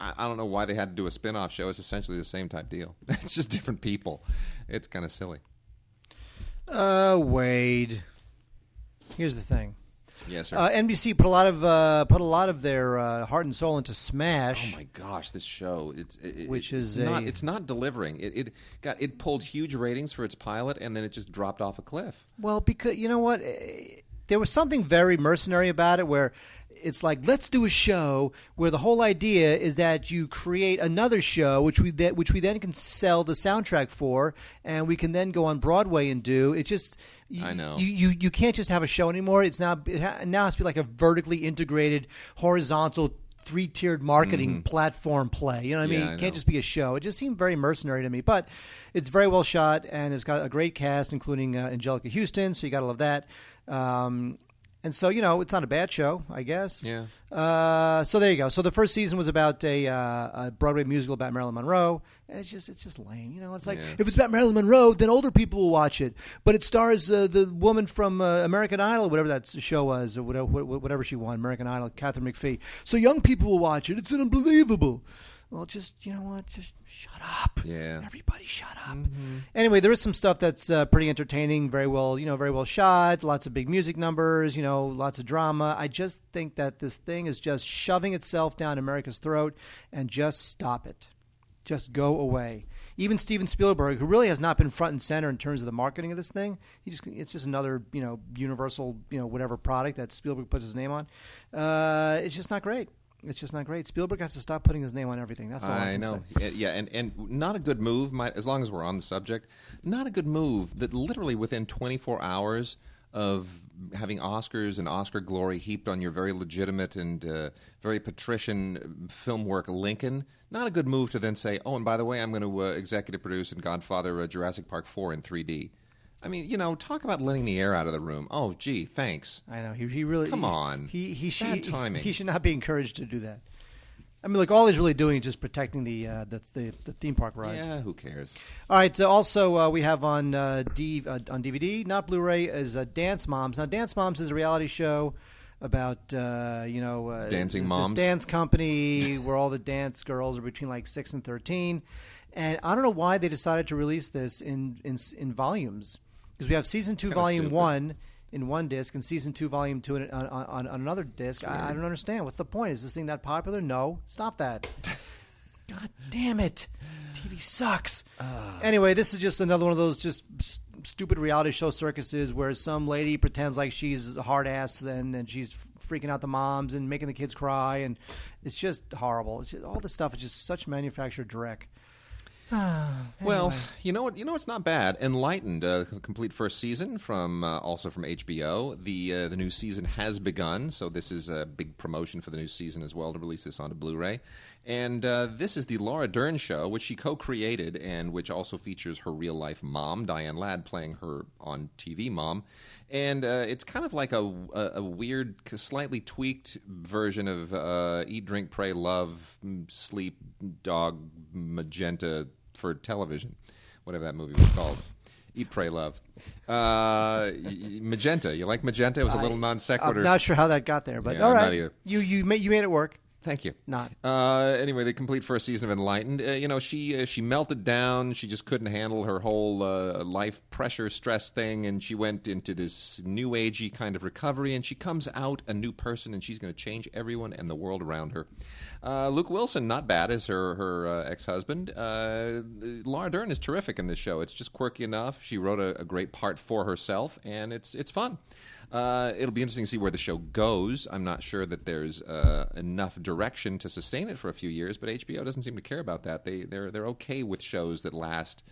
I don't know why they had to do a spin-off show. It's essentially the same type deal. It's just different people. It's kind of silly. Wade. Here's the thing. Yes, sir. NBC put a lot of their heart and soul into Smash. Oh my gosh, this show! It's not delivering. It pulled huge ratings for its pilot, and then it just dropped off a cliff. Well, because you know what, there was something very mercenary about it, where it's like, let's do a show where the whole idea is that you create another show, which we then can sell the soundtrack for, and we can then go on Broadway and do. It's just. I know. You can't just have a show anymore. It has to be like a vertically integrated, horizontal, 3-tiered marketing platform play. You know what I mean? It can't just be a show. It just seemed very mercenary to me. But it's very well shot, and it's got a great cast, including Angelica Houston, so you got to love that. And so, it's not a bad show, I guess. Yeah. So there you go. So the first season was about a Broadway musical about Marilyn Monroe. And it's just lame. It's like, if it's about Marilyn Monroe, then older people will watch it. But it stars the woman from American Idol, whatever that show was, or whatever she won, American Idol, Catherine McPhee. So young people will watch it. It's unbelievable. Well, just, you know what? Just shut up. Yeah. Everybody shut up. Mm-hmm. Anyway, there is some stuff that's pretty entertaining, very well shot, lots of big music numbers, lots of drama. I just think that this thing is just shoving itself down America's throat, and just stop it. Just go away. Even Steven Spielberg, who really has not been front and center in terms of the marketing of this thing, it's just another, Universal, whatever product that Spielberg puts his name on. It's just not great. It's just not great. Spielberg has to stop putting his name on everything. That's all I can know. say. Yeah, and not a good move, as long as we're on the subject, not a good move that literally within 24 hours of having Oscars and Oscar glory heaped on your very legitimate and very patrician film work, Lincoln, not a good move to then say, oh, and by the way, I'm going to executive produce in Godfather Jurassic Park 4 in 3D. I mean, talk about letting the air out of the room. Oh, gee, thanks. I know. He really... Come on. Bad timing. He should not be encouraged to do that. I mean, look, all he's really doing is just protecting the theme park ride. Yeah, who cares? All right. Also, we have on DVD, not Blu-ray, is Dance Moms. Now, Dance Moms is a reality show about dancing moms. This dance company where all the dance girls are between like 6 and 13, and I don't know why they decided to release this in volumes, because we have season 2, volume 1. In one disc and season 2, volume 2 on another disc. I don't understand. What's the point? Is this thing that popular? No. Stop that. God damn it. TV sucks. Anyway, this is just another one of those just stupid reality show circuses where some lady pretends like she's a hard ass and she's freaking out the moms and making the kids cry, and it's just horrible. All this stuff is just such manufactured dreck. Anyway. Well, you know what's not bad. Enlightened, complete first season also from HBO. The new season has begun, so this is a big promotion for the new season as well, to release this onto Blu-ray. And this is the Laura Dern show, which she co-created and which also features her real-life mom, Diane Ladd, playing her on-TV mom. And it's kind of like a weird, slightly tweaked version of Eat, Drink, Pray, Love, Sleep, Dog, Magenta for television, whatever that movie was called. Eat, Pray, Love. Magenta. You like Magenta? It was a little non sequitur. I'm not sure how that got there, but all right. Not either. You made it work. Thank you. Not. Anyway, the complete first season of Enlightened. She melted down. She just couldn't handle her whole life pressure, stress thing, and she went into this new agey kind of recovery, and she comes out a new person, and she's going to change everyone and the world around her. Luke Wilson, not bad as her ex-husband. Laura Dern is terrific in this show. It's just quirky enough. She wrote a great part for herself, and it's fun. It'll be interesting to see where the show goes. I'm not sure that there's enough direction to sustain it for a few years, but HBO doesn't seem to care about that. They're okay with shows that last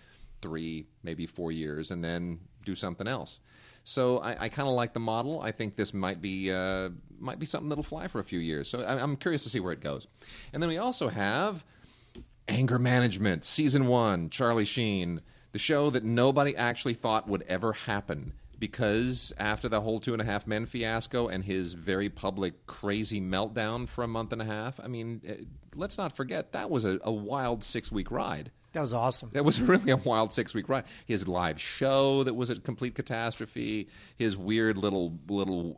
3, maybe 4 years, and then do something else. So I kind of like the model. I think this might be something that'll fly for a few years. So I'm curious to see where it goes. And then we also have Anger Management, Season 1, Charlie Sheen, the show that nobody actually thought would ever happen because after the whole 2.5 Men fiasco and his very public crazy meltdown for a month and a half, I mean, let's not forget, that was a wild 6-week ride. That was awesome. That was really a wild 6-week ride. His live show that was a complete catastrophe. His weird little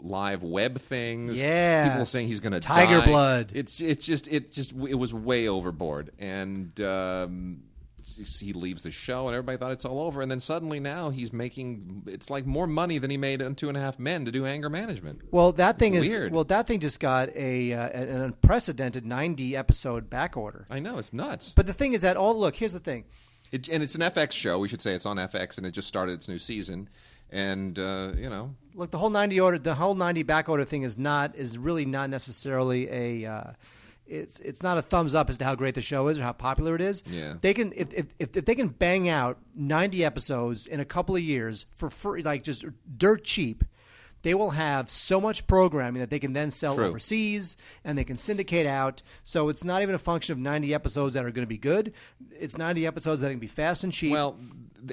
live web things. Yeah. People saying he's going to die. Tiger blood. It was way overboard. And he leaves the show, and everybody thought it's all over. And then suddenly now he's making it's like more money than he made on 2.5 Men to do Anger Management. Well, that thing is weird. Well, that thing just got an unprecedented 90 episode back order. I know, it's nuts. But the thing is that look, here's the thing. And it's an FX show. We should say it's on FX, and it just started its new season. And look, the whole 90 back order thing is really not necessarily a. It's not a thumbs up as to how great the show is or how popular it is. Yeah. They can if they can bang out 90 episodes in a couple of years for free, like just dirt cheap, they will have so much programming that they can then sell overseas and they can syndicate out. So it's not even a function of 90 episodes that are going to be good. It's 90 episodes that can be fast and cheap. Well,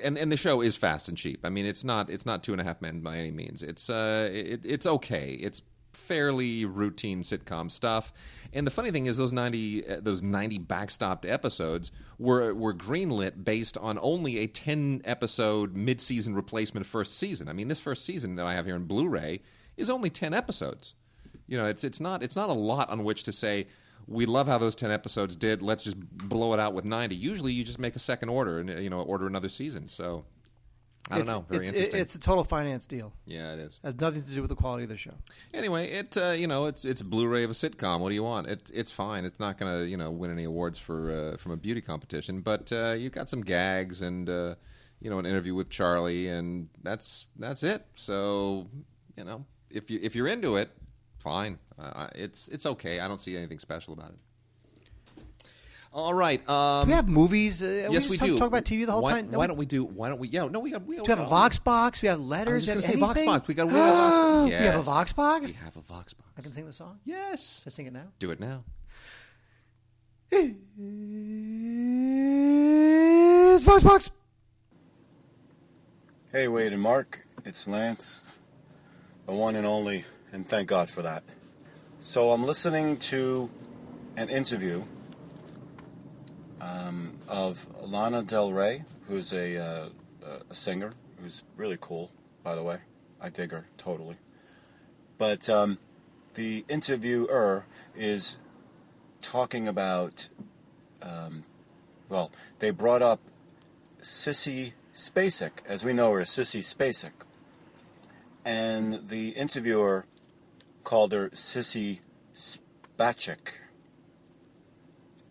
and the show is fast and cheap. I mean, it's not 2.5 Men by any means. It's okay. It's fairly routine sitcom stuff. And the funny thing is those 90 backstopped episodes were greenlit based on only a 10-episode mid-season replacement first season. I mean, this first season that I have here in Blu-ray is only 10 episodes. You know, it's not a lot on which to say, we love how those 10 episodes did, let's just blow it out with 90. Usually you just make a second order and order another season. So I don't know. Very interesting. It's a total finance deal. Yeah, it is. It has nothing to do with the quality of the show. Anyway, it's a Blu-ray of a sitcom. What do you want? It's fine. It's not going to win any awards from a beauty competition, but you've got some gags and an interview with Charlie, and that's it. So if you're into it, fine. It's okay. I don't see anything special about it. All right. Do we have movies? Yes, we do. Talk about TV the whole time. Why don't we? Yeah, no, we got. Do we have a Vox box? We have letters. I was just going to say Vox box. We got a Vox box. Yes. We have a Vox box. We have a Vox box. I can sing the song. Yes. Let's sing it now. Do it now. It's Vox box. Hey, Wade and Mark. It's Lance, the one and only, and thank God for that. So I'm listening to an interview of Lana Del Rey, who's a singer, who's really cool, by the way. I dig her, totally. But the interviewer is talking about, they brought up Sissy Spacek, as we know her as Sissy Spacek. And the interviewer called her Sissy Spacek.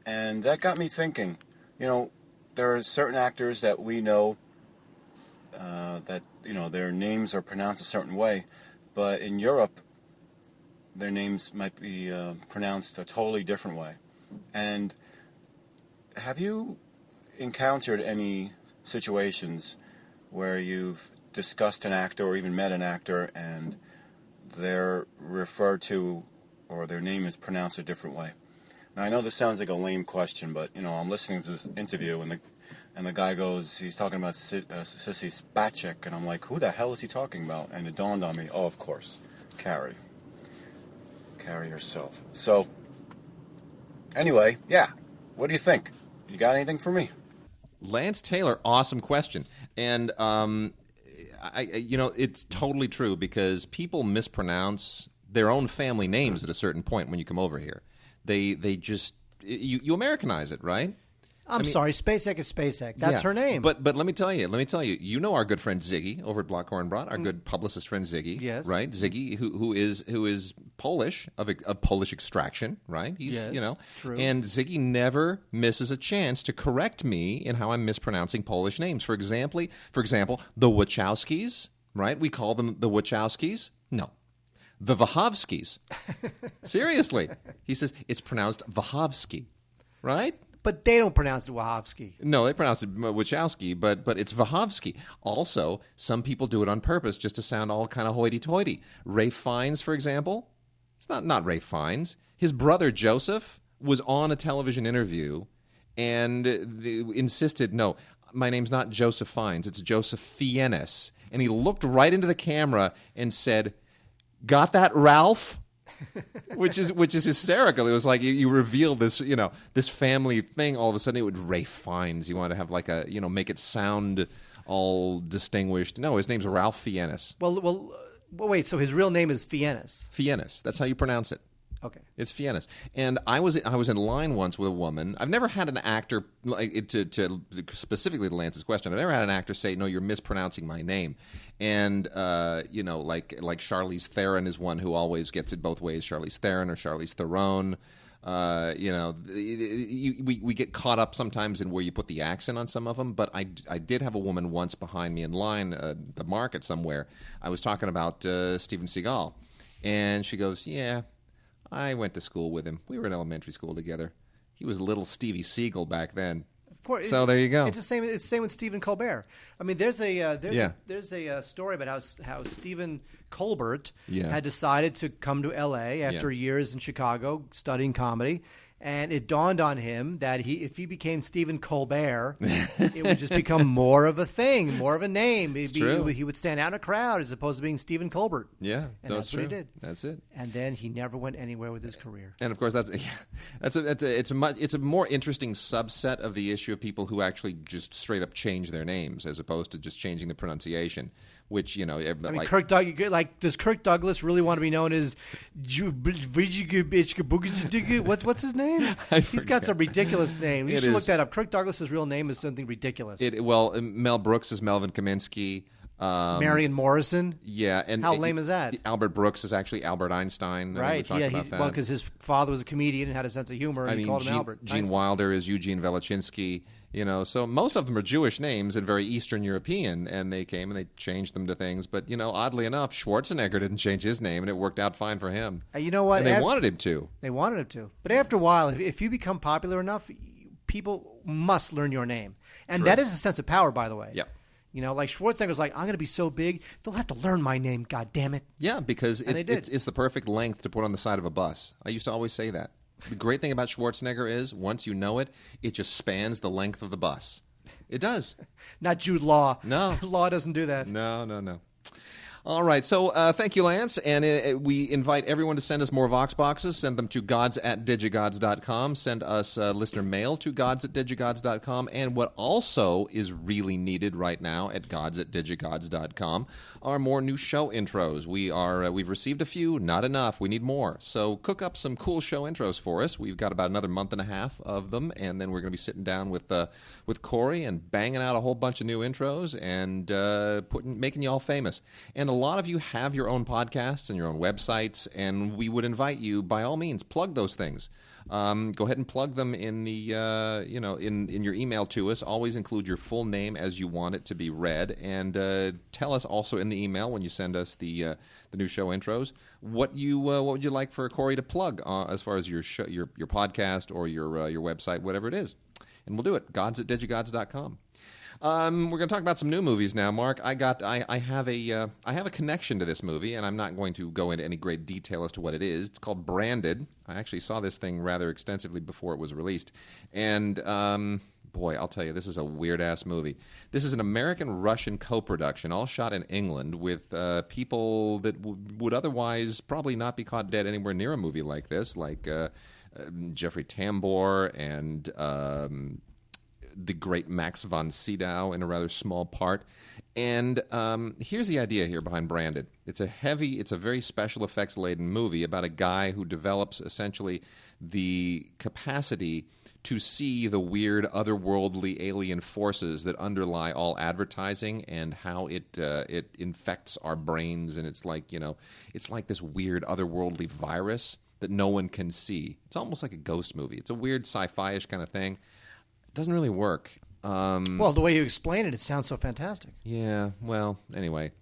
And that got me thinking, there are certain actors that we know that, their names are pronounced a certain way, but in Europe, their names might be pronounced a totally different way. And have you encountered any situations where you've discussed an actor or even met an actor and they're referred to or their name is pronounced a different way? Now, I know this sounds like a lame question, but, I'm listening to this interview, and the guy goes, he's talking about Sissy Spacek, and I'm like, who the hell is he talking about? And it dawned on me, oh, of course, Carrie. Carrie herself. So, anyway, yeah, what do you think? You got anything for me? Lance Taylor, awesome question. And, it's totally true because people mispronounce their own family names at a certain point when you come over here. They just you Americanize it, right? I mean, sorry, Spacek is Spacek. That's her name. But let me tell you, our good friend Ziggy over at Block Horn Broad, our good publicist friend Ziggy, yes, right? Ziggy, who is Polish of Polish extraction, right? He's true. And Ziggy never misses a chance to correct me in how I'm mispronouncing Polish names. For example, the Wachowskis, right? We call them the Wachowskis. No. The Vahovskis. Seriously. He says it's pronounced Vahovsky, right? But they don't pronounce it Wachowski. No, they pronounce it Wachowski, but it's Vahovsky. Also, some people do it on purpose just to sound all kind of hoity-toity. Ray Fiennes, for example, it's not Ray Fiennes. His brother Joseph was on a television interview, and they insisted, no, my name's not Joseph Fiennes, it's Joseph Fiennes. And he looked right into the camera and said, "Got that, Ralph?" which is hysterical. It was like you reveal this, this family thing. All of a sudden, it would Ray Fiennes. You want to have like a, make it sound all distinguished. No, his name's Ralph Fiennes. Well, wait. So his real name is Fiennes. Fiennes. That's how you pronounce it. Okay. It's Fiennes. And I was in line once with a woman. I've never had an actor, like, to specifically to Lance's question, I've never had an actor say, "No, you're mispronouncing my name." And, like Charlize Theron is one who always gets it both ways, Charlize Theron or Charlize Theron. We get caught up sometimes in where you put the accent on some of them, but I did have a woman once behind me in line, the market somewhere. I was talking about Steven Seagal, and she goes, "Yeah, I went to school with him. We were in elementary school together. He was little Stevie Seagal back then." Of course. So there you go. It's the same. It's the same with Stephen Colbert. I mean, there's a story about how Stephen Colbert had decided to come to L.A. after years in Chicago studying comedy. And it dawned on him that if he became Stephen Colbert, it would just become more of a thing, more of a name. True. He would stand out in a crowd as opposed to being Stephen Colbert. Yeah, and that's true. what he did. That's it. And then he never went anywhere with his career. And of course, it's a more interesting subset of the issue of people who actually just straight up change their names as opposed to just changing the pronunciation. Which, I mean, like, does Kirk Douglas really want to be known as what's his name? He's got some ridiculous name. You should look that up. Kirk Douglas's real name is something ridiculous. Mel Brooks is Melvin Kaminsky. Marion Morrison. Yeah, and how lame is that? Albert Brooks is actually Albert Einstein. Right. Because his father was a comedian and had a sense of humor, and he called him Albert. Gene Wilder is Eugene Velichinsky. So most of them are Jewish names and very Eastern European, and they came and they changed them to things. But, oddly enough, Schwarzenegger didn't change his name, and it worked out fine for him. You know what? And they wanted him to. They wanted him to. But after a while, if you become popular enough, people must learn your name. And True. That is a sense of power, by the way. Yep. Like Schwarzenegger's like, I'm going to be so big, they'll have to learn my name, God damn it. Yeah, because it's the perfect length to put on the side of a bus. I used to always say that. The great thing about Schwarzenegger is, once you know it, it just spans the length of the bus. It does. Not Jude Law. No. Law doesn't do that. No. All right, so thank you, Lance, and we invite everyone to send us more Vox boxes. Send them to gods@digigods.com. Send us listener mail to gods@digigods.com. And what also is really needed right now at gods@digigods.com are more new show intros. We've received a few, not enough. We need more. So cook up some cool show intros for us. We've got about another month and a half of them, and then we're going to be sitting down with Corey and banging out a whole bunch of new intros and making you all famous. And a lot of you have your own podcasts and your own websites, and we would invite you, by all means, plug those things. Go ahead and plug them in the in your email to us. Always include your full name as you want it to be read, and tell us also in the email when you send us the new show intros what would you like for Corey to plug as far as your podcast or your website, whatever it is, and we'll do it. Gods@digigods.com. We're going to talk about some new movies now, Mark. I have a connection to this movie, and I'm not going to go into any great detail as to what it is. It's called Branded. I actually saw this thing rather extensively before it was released, and boy, I'll tell you, this is a weird-ass movie. This is an American-Russian co-production, all shot in England, with people that would otherwise probably not be caught dead anywhere near a movie like this, like Jeffrey Tambor and the great Max von Sydow in a rather small part. And here's the idea here behind Branded. It's a very special effects-laden movie about a guy who develops essentially the capacity to see the weird, otherworldly alien forces that underlie all advertising and how it infects our brains. And it's like this weird, otherworldly virus that no one can see. It's almost like a ghost movie. It's a weird sci-fi-ish kind of thing. Doesn't really work. Well, the way you explain it sounds so fantastic. Yeah, well, anyway.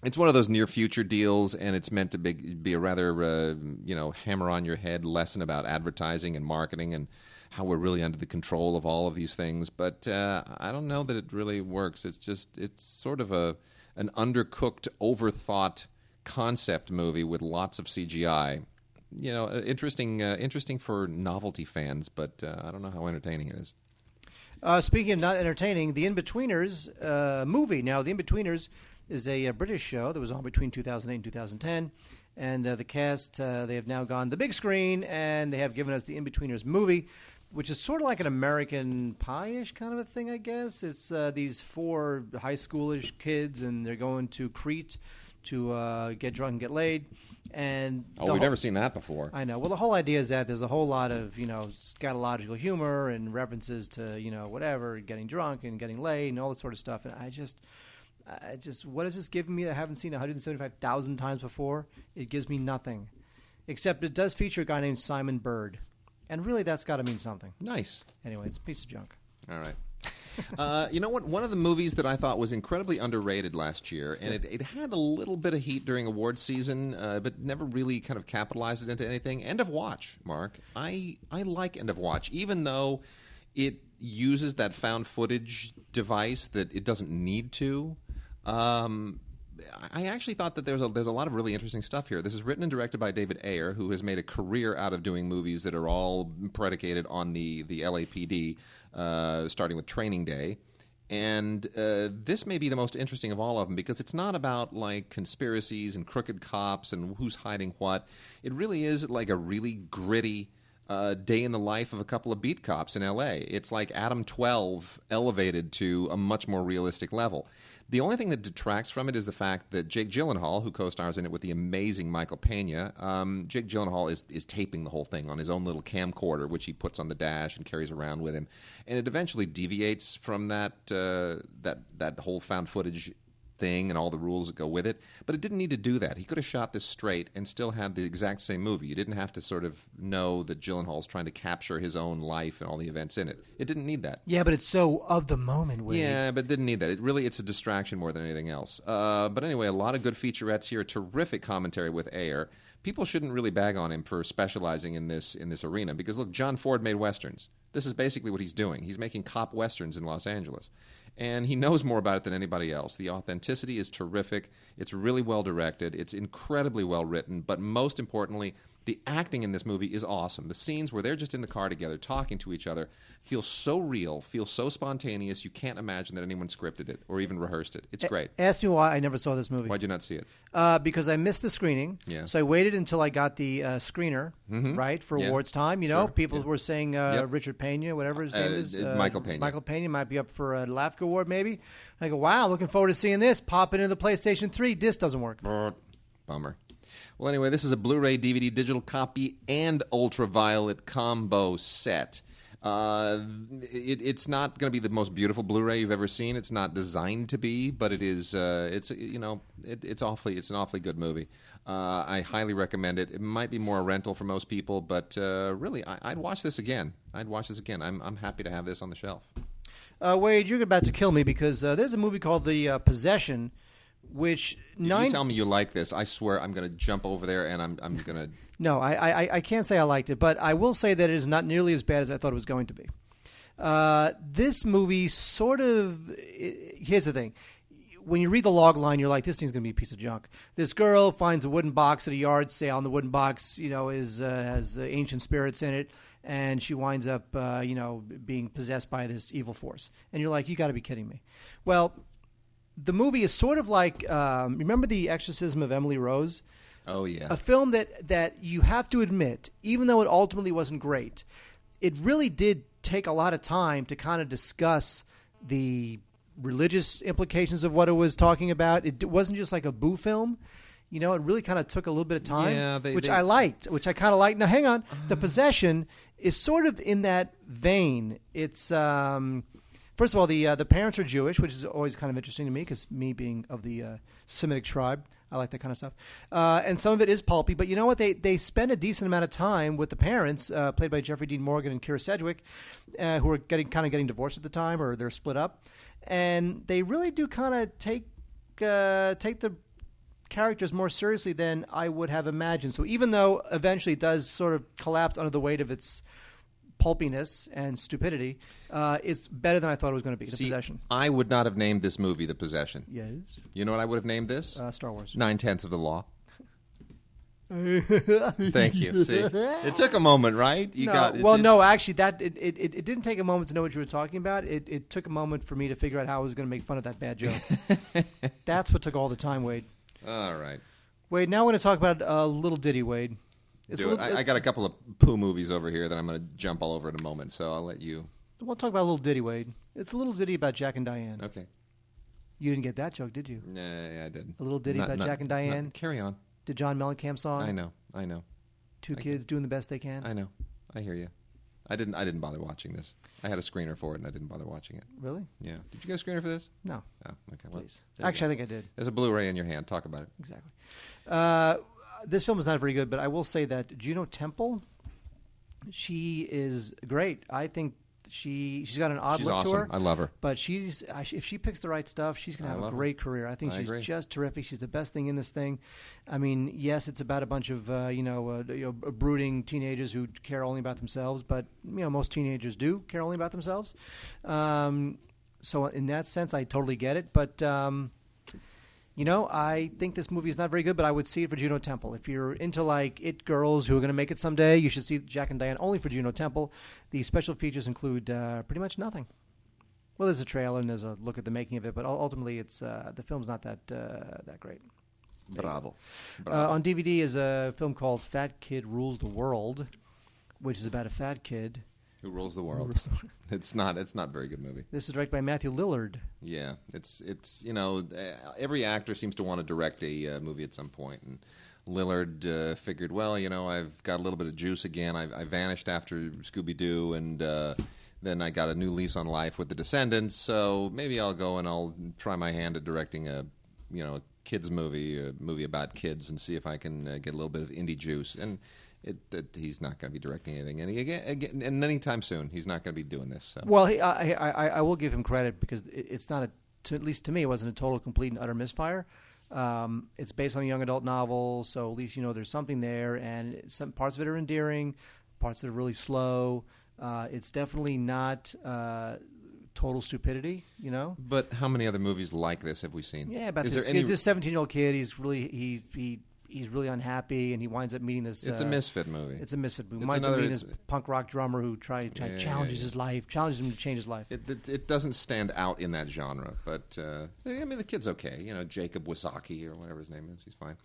It's one of those near-future deals, and it's meant to be a rather, hammer-on-your-head lesson about advertising and marketing and how we're really under the control of all of these things. But I don't know that it really works. It's sort of an undercooked, overthought concept movie with lots of CGI. interesting for novelty fans, but I don't know how entertaining it is. Speaking of not entertaining, the Inbetweeners movie. Now, the Inbetweeners is a British show that was on between 2008 and 2010. And the cast, they have now gone the big screen, and they have given us the Inbetweeners movie, which is sort of like an American Pie-ish kind of a thing, I guess. It's these 4 high schoolish kids, and they're going to Crete to get drunk and get laid. And we've never seen that before. I know. Well, the whole idea is that there's a whole lot of, scatological humor and references to, whatever, getting drunk and getting laid and all that sort of stuff. And I just, what is this giving me that I haven't seen 175,000 times before? It gives me nothing. Except it does feature a guy named Simon Bird. And really, that's got to mean something. Nice. Anyway, it's a piece of junk. All right. You know what? One of the movies that I thought was incredibly underrated last year, and it had a little bit of heat during awards season, but never really kind of capitalized it into anything. End of Watch, Mark. I like End of Watch, even though it uses that found footage device that it doesn't need to. I actually thought that there's a lot of really interesting stuff here. This is written and directed by David Ayer, who has made a career out of doing movies that are all predicated on the LAPD, starting with Training Day. And this may be the most interesting of all of them because it's not about like conspiracies and crooked cops and who's hiding what. It really is like a really gritty day in the life of a couple of beat cops in L.A. It's like Adam 12 elevated to a much more realistic level. The only thing that detracts from it is the fact that Jake Gyllenhaal, who co-stars in it with the amazing Michael Pena, Jake Gyllenhaal is taping the whole thing on his own little camcorder, which he puts on the dash and carries around with him. And it eventually deviates from that whole found footage thing and all the rules that go with it. But it didn't need to do that. He could have shot this straight and still had the exact same movie. You didn't have to sort of know that Gyllenhaal's trying to capture his own life and all the events in it. It didn't need that. Yeah, but it's so of the moment, Wade. Yeah, but it didn't need that. It's a distraction more than anything else. But anyway, a lot of good featurettes here. Terrific commentary with Ayer. People shouldn't really bag on him for specializing in this arena because, look, John Ford made Westerns. This is basically what he's doing. He's making cop Westerns in Los Angeles. And he knows more about it than anybody else. The authenticity is terrific. It's really well directed. It's incredibly well written. But most importantly, the acting in this movie is awesome. The scenes where they're just in the car together talking to each other feel so real, feel so spontaneous, you can't imagine that anyone scripted it or even rehearsed it. It's great. Ask me why I never saw this movie. Why'd you not see it? Because I missed the screening. Yeah. So I waited until I got the screener, right, for awards time. You know, people were saying Richard Pena, whatever his name is. Michael Pena. Michael Pena might be up for a LAFCA award, maybe. I go, wow, looking forward to seeing this. Pop it into the PlayStation 3. Disc doesn't work. Bummer. Well, anyway, this is a Blu-ray, DVD, digital copy, and ultraviolet combo set. It's not going to be the most beautiful Blu-ray you've ever seen. It's not designed to be, but it is. It's an awfully good movie. I highly recommend it. It might be more a rental for most people, but really, I'd watch this again. I'm happy to have this on the shelf. Wade, you're about to kill me because there's a movie called The Possession. Which you tell me you like this, I swear I'm going to jump over there and I'm going to... No, I can't say I liked it, but I will say that it is not nearly as bad as I thought it was going to be. This movie sort of... Here's the thing. When you read the log line, you're like, this thing's going to be a piece of junk. This girl finds a wooden box at a yard sale, and the wooden box, has ancient spirits in it, and she winds up, being possessed by this evil force. And you're like, you got to be kidding me. Well... The movie is sort of like, remember The Exorcism of Emily Rose? Oh, yeah. A film that you have to admit, even though it ultimately wasn't great, it really did take a lot of time to kind of discuss the religious implications of what it was talking about. It wasn't just like a boo film. It really kind of took a little bit of time, which I liked, which I kind of liked. Now, hang on. The Possession is sort of in that vein. It's... First of all, the parents are Jewish, which is always kind of interesting to me because me being of the Semitic tribe, I like that kind of stuff. And some of it is pulpy, but you know what? They spend a decent amount of time with the parents, played by Jeffrey Dean Morgan and Kira Sedgwick, who are getting divorced at the time or they're split up, and they really do kind of take the characters more seriously than I would have imagined. So even though eventually it does sort of collapse under the weight of its pulpiness and stupidity, it's better than I thought it was going to be. The Possession. I would not have named this movie The Possession. Yes. You know what I would have named this? Star Wars. 9/10 of the Law. Thank you. See, it took a moment, right? You Actually, it didn't take a moment to know what you were talking about. It took a moment for me to figure out how I was going to make fun of that bad joke. That's what took all the time, Wade. All right. Wade, now we're going to talk about a little ditty, Wade. I got a couple of poo movies over here that I'm going to jump all over in a moment, so I'll let you. We'll talk about a little ditty, Wade. It's a little ditty about Jack and Diane. Okay. You didn't get that joke, did you? Yeah, I did. A little ditty about Jack and Diane? Carry on. The John Mellencamp song? I know. Two kids doing the best they can? I know. I hear you. I didn't bother watching this. I had a screener for it, and I didn't bother watching it. Really? Yeah. Did you get a screener for this? No. Oh, okay. Well, please. Actually, I think I did. There's a Blu-ray in your hand. Talk about it. Exactly. This film is not very good, but I will say that Juno Temple, she is great. I think she's got an odd look awesome. to her. I love her. But if she picks the right stuff, she's going to have a great career. I think she's just terrific. She's the best thing in this thing. I mean, yes, it's about a bunch of brooding teenagers who care only about themselves, but most teenagers do care only about themselves. So in that sense, I totally get it. But I think this movie is not very good, but I would see it for Juno Temple. If you're into like it girls who are going to make it someday, you should see Jack and Diane only for Juno Temple. The special features include pretty much nothing. Well, there's a trailer and there's a look at the making of it, but ultimately, it's the film's not that great. Bravo. On DVD is a film called Fat Kid Rules the World, which is about a fat kid who rules the world. It's not a very good movie. This is directed by Matthew Lillard. Yeah, it's every actor seems to want to direct a movie at some point, and Lillard figured, well, I've got a little bit of juice again. I vanished after Scooby-Doo, and then I got a new lease on life with The Descendants, so maybe I'll go and I'll try my hand at directing a kids movie, a movie about kids, and see if I can get a little bit of indie juice. And he's not going to be directing anything, and anytime soon, he's not going to be doing this. So. Well, I will give him credit because it's not at least to me, it wasn't a total, complete, and utter misfire. It's based on a young adult novel, so at least there's something there, and some parts of it are endearing, parts that are really slow. It's definitely not total stupidity, But how many other movies like this have we seen? Yeah, about this 17-year-old kid. He's really unhappy, and he winds up meeting this. It's a misfit movie. It's a misfit movie. Winds up meeting this punk rock drummer who challenges his life, challenges him to change his life. It doesn't stand out in that genre, but the kid's okay. Jacob Wasaki or whatever his name is, he's fine.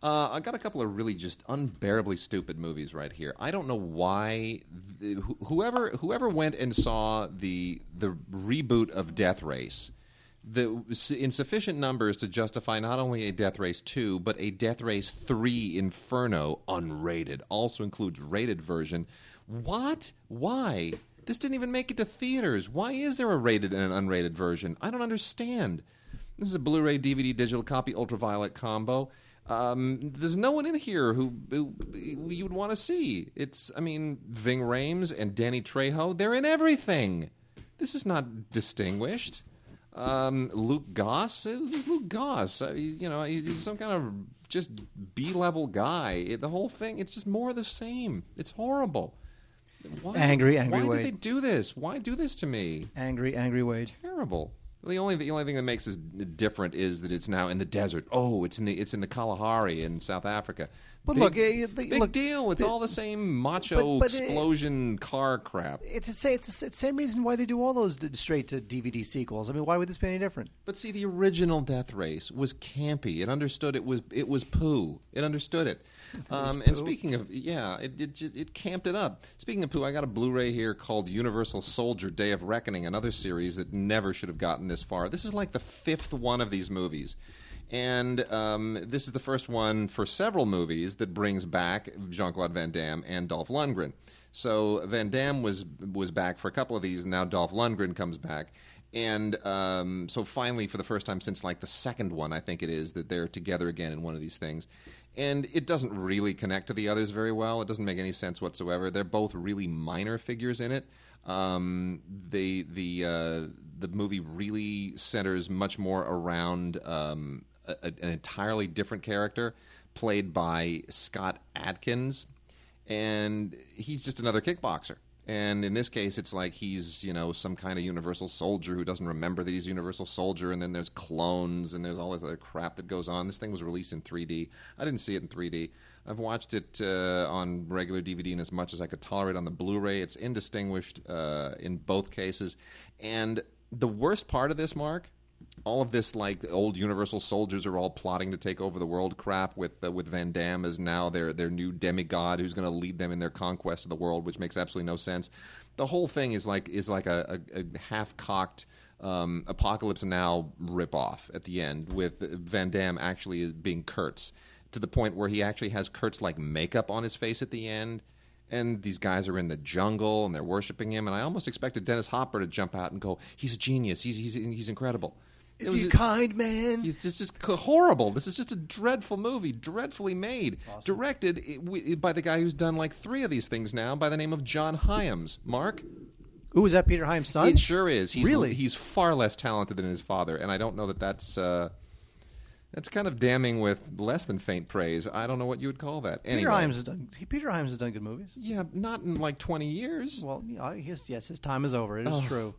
I got a couple of really just unbearably stupid movies right here. I don't know why whoever went and saw the reboot of Death Race. In sufficient numbers to justify not only a Death Race 2, but a Death Race 3 Inferno, unrated, also includes rated version. What? Why? This didn't even make it to theaters. Why is there a rated and an unrated version? I don't understand. This is a Blu-ray DVD digital copy ultraviolet combo. There's no one in here who you would want to see. Ving Rhames and Danny Trejo, they're in everything. This is not distinguished. Luke Goss? Who's Luke Goss? He's some kind of just B-level guy. The whole thing, it's just more of the same. It's horrible. Why, angry Wade. Why did they do this? Why do this to me? Angry Wade. Terrible. The only thing that makes this different is that it's now in the desert. Oh, it's in the Kalahari in South Africa. But big deal. It's all the same macho explosion car crap. It's the same reason why they do all those straight to DVD sequels. I mean, why would this be any different? But see, the original Death Race was campy. It understood it was poo. It understood it. And speaking of, it camped it up. Speaking of poo, I got a Blu-ray here called Universal Soldier: Day of Reckoning, another series that never should have gotten this far. This is like the fifth one of these movies. And this is the first one for several movies that brings back Jean-Claude Van Damme and Dolph Lundgren. So Van Damme was back for a couple of these, and now Dolph Lundgren comes back. And so finally, for the first time since like the second one, I think it is, that they're together again in one of these things. And it doesn't really connect to the others very well. It doesn't make any sense whatsoever. They're both really minor figures in it. The movie really centers much more around an entirely different character played by Scott Adkins, and he's just another kickboxer. And in this case, it's like he's, some kind of Universal Soldier who doesn't remember that he's a Universal Soldier, and then there's clones, and there's all this other crap that goes on. This thing was released in 3D. I didn't see it in 3D. I've watched it on regular DVD and as much as I could tolerate on the Blu-ray. It's indistinguished in both cases. And the worst part of this, Mark, all of this, like, old Universal Soldiers are all plotting to take over the world crap with Van Damme as now their new demigod who's going to lead them in their conquest of the world, which makes absolutely no sense. The whole thing is like a half-cocked Apocalypse Now ripoff at the end, with Van Damme actually being Kurtz, to the point where he actually has Kurtz-like makeup on his face at the end. And these guys are in the jungle, and they're worshiping him. And I almost expected Dennis Hopper to jump out and go, "He's a genius. He's incredible." Is he a kind man? He's just horrible. This is just a dreadful movie, dreadfully made, directed by the guy who's done like 3 of these things now, by the name of John Hyams. Mark? Ooh, is that Peter Hyams' son? It sure is. Really? He's far less talented than his father, and I don't know that's kind of damning with less than faint praise. I don't know what you would call that. Anyway. Peter Hyams has done good movies. Yeah, not in like 20 years. Well, his time is over. It is true.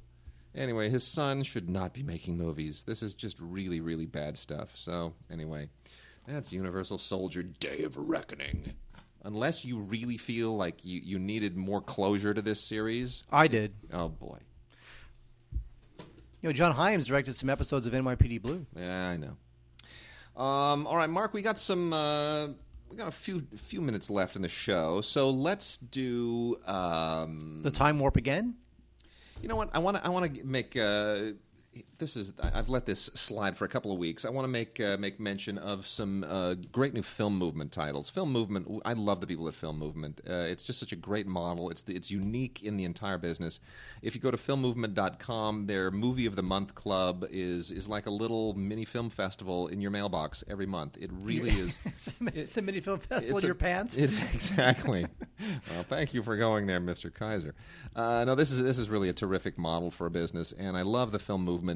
Anyway, his son should not be making movies. This is just really, really bad stuff. So, anyway, that's Universal Soldier Day of Reckoning. Unless you really feel like you needed more closure to this series. I did. Oh, boy. John Hyams directed some episodes of NYPD Blue. Yeah, I know. All right, Mark, we got a few minutes left in the show, so let's do the Time Warp again. You know what? I want to make I've let this slide for a couple of weeks. I want to make mention of some great new Film Movement titles. Film Movement, I love the people at Film Movement. It's just such a great model. It's unique in the entire business. If you go to filmmovement.com, their Movie of the Month Club is like a little mini film festival in your mailbox every month. It really is. It's a mini film festival in your pants. Exactly. Well, thank you for going there, Mr. Kaiser. No, this is really a terrific model for a business, and I love the Film Movement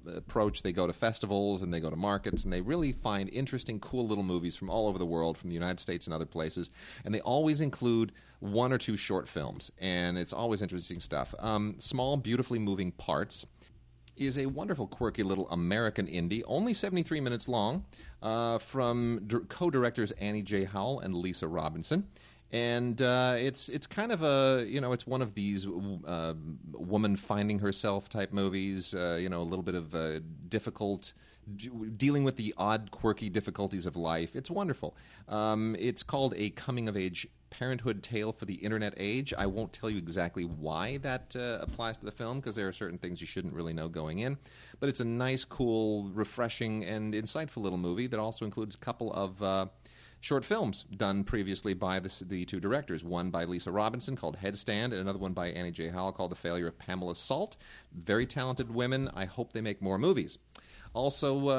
approach. They go to festivals and they go to markets, and they really find interesting, cool little movies from all over the world, from the United States and other places, and they always include 1 or 2 short films, and it's always interesting stuff. Small, Beautifully Moving Parts is a wonderful, quirky little American indie, only 73 minutes long, from co-directors Annie J. Howell and Lisa Robinson. And it's kind of it's one of these woman finding herself type movies, a little bit of difficult, dealing with the odd, quirky difficulties of life. It's wonderful. It's called A Coming-of-Age Parenthood Tale for the Internet Age. I won't tell you exactly why that applies to the film, because there are certain things you shouldn't really know going in. But it's a nice, cool, refreshing, and insightful little movie that also includes a couple of short films done previously by the 2 directors. One by Lisa Robinson called Headstand, and another one by Annie J. Howell called The Failure of Pamela Salt. Very talented women. I hope they make more movies. Also,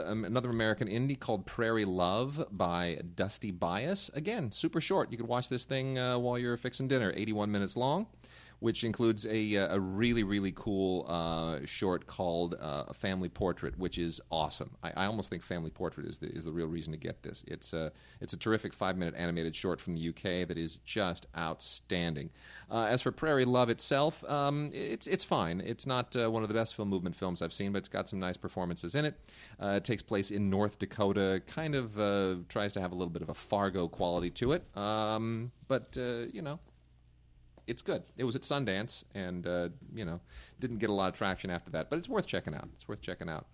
another American indie called Prairie Love by Dusty Bias. Again, super short. You could watch this thing while you're fixing dinner. 81 minutes long, which includes a really, really cool short called A Family Portrait, which is awesome. I almost think Family Portrait is the real reason to get this. It's a terrific 5-minute animated short from the UK that is just outstanding. As for Prairie Love itself, it's fine. It's not one of the best Film Movement films I've seen, but it's got some nice performances in it. It takes place in North Dakota, kind of tries to have a little bit of a Fargo quality to it, but it's good. It was at Sundance, and didn't get a lot of traction after that, but it's worth checking out.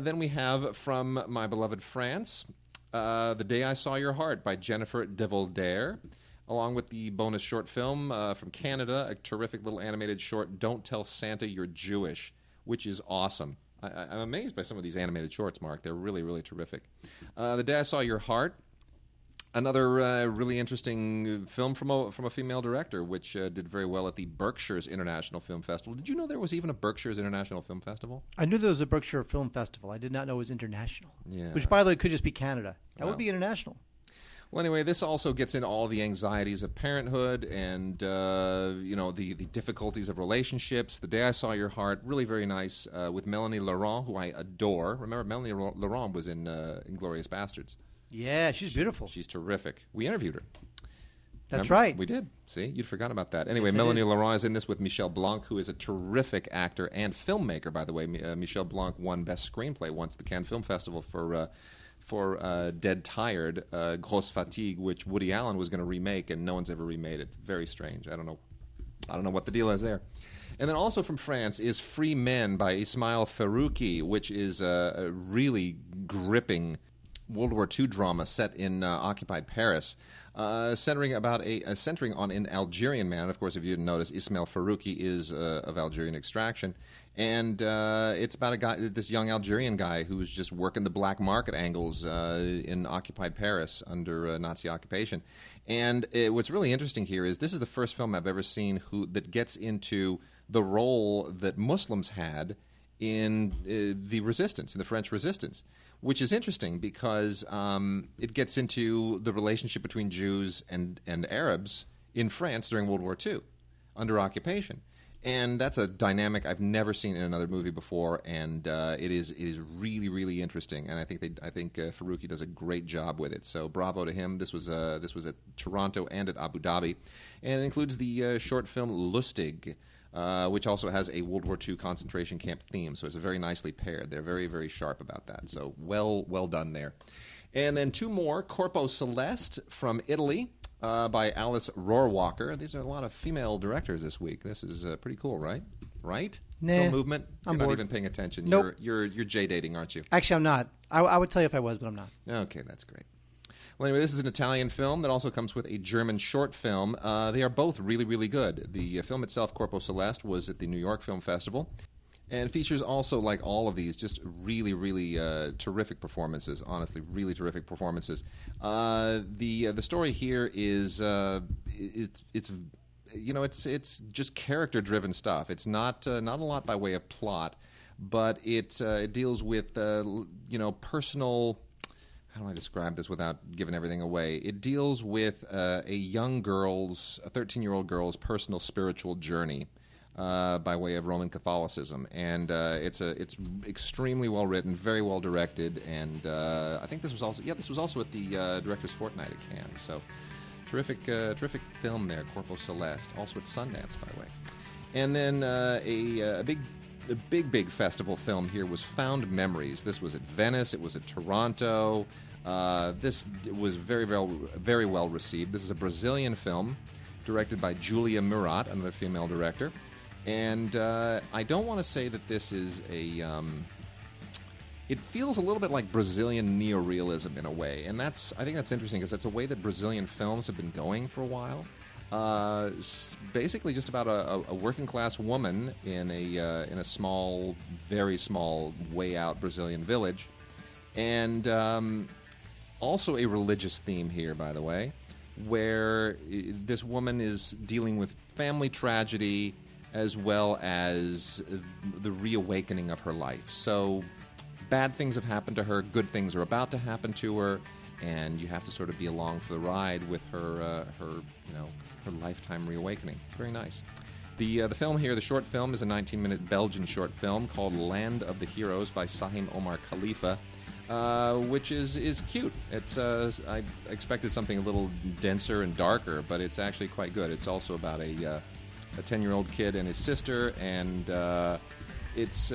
Then we have from my beloved France, The Day I Saw Your Heart by Jennifer Devolder, along with the bonus short film from Canada, a terrific little animated short, Don't Tell Santa You're Jewish, which is awesome. I'm amazed by some of these animated shorts, Mark. They're really, really terrific. The Day I Saw Your Heart, another really interesting film from a female director, which did very well at the Berkshire's International Film Festival. Did you know there was even a Berkshire's International Film Festival? I knew there was a Berkshire Film Festival. I did not know it was international. Yeah. Which, by the way, could just be Canada. That would be international. Well, anyway, this also gets into all the anxieties of parenthood and the difficulties of relationships. The Day I Saw Your Heart, really very nice, with Melanie Laurent, who I adore. Remember, Melanie Laurent was in Inglourious Bastards. Yeah, she's beautiful. She's terrific. We interviewed her. That's Remember? right. We did. See, you'd forgot about that. Anyway, Melanie Leroy is in this with Michel Blanc, who is a terrific actor and filmmaker, by the way. Michel Blanc won Best Screenplay once at the Cannes Film Festival for Dead Tired, Grosse Fatigue, which Woody Allen was going to remake, and no one's ever remade it. Very strange. I don't know what the deal is there. And then also from France is Free Men by Ismail Farouki, which is a really gripping World War II drama set in occupied Paris, centering on an Algerian man. Of course, if you didn't notice, Ismail Farouki is of Algerian extraction, and it's about this young Algerian guy who's just working the black market angles in occupied Paris under Nazi occupation. And what's really interesting here is this is the first film I've ever seen that gets into the role that Muslims had in the resistance, in the French resistance, which is interesting because it gets into the relationship between Jews and Arabs in France during World War II, under occupation. And that's a dynamic I've never seen in another movie before, and it is really, really interesting. And I think Farouki does a great job with it. So bravo to him. This was at Toronto and at Abu Dhabi, and it includes the short film Lustig, which also has a World War II concentration camp theme. So it's very nicely paired. They're very, very sharp about that. So well done there. And then two more, Corpo Celeste from Italy by Alice Rohrwacher. These are a lot of female directors this week. This is pretty cool, right? Right? Nah, Film movement? You're I'm not bored. even paying attention. Nope. You're J-dating, aren't you? Actually, I'm not. I would tell you if I was, but I'm not. Okay, that's great. Well, anyway, this is an Italian film that also comes with a German short film. They are both really, really good. The film itself, Corpo Celeste, was at the New York Film Festival and features also, like all of these, just really, really terrific performances. Honestly, really terrific performances. The story here is it's just character-driven stuff. It's not a lot by way of plot, but it deals with personal. How do I describe this without giving everything away? It deals with a 13-year-old girl's personal spiritual journey by way of Roman Catholicism, and it's extremely well written, very well directed, and I think this was also at the Directors Fortnight at Cannes. So terrific film there, Corpo Celeste. Also at Sundance, by the way. And then a big festival film here was Found Memories. This was at Venice. It was at Toronto. This was very well received. This is a Brazilian film directed by Julia Murat, another female director. And I don't want to say that this is it feels a little bit like Brazilian neorealism in a way. And I think that's interesting because that's a way that Brazilian films have been going for a while. Basically just about a working class woman in a small, very small, way out Brazilian village, and also a religious theme here, by the way, where this woman is dealing with family tragedy as well as the reawakening of her life. So bad things have happened to her, good things are about to happen to her, and you have to sort of be along for the ride with her lifetime reawakening. It's very nice. The film here, the short film, is a 19-minute Belgian short film called Land of the Heroes by Sahim Omar Khalifa, which is cute. It's I expected something a little denser and darker, but it's actually quite good. It's also about a 10-year-old kid and his sister, and it's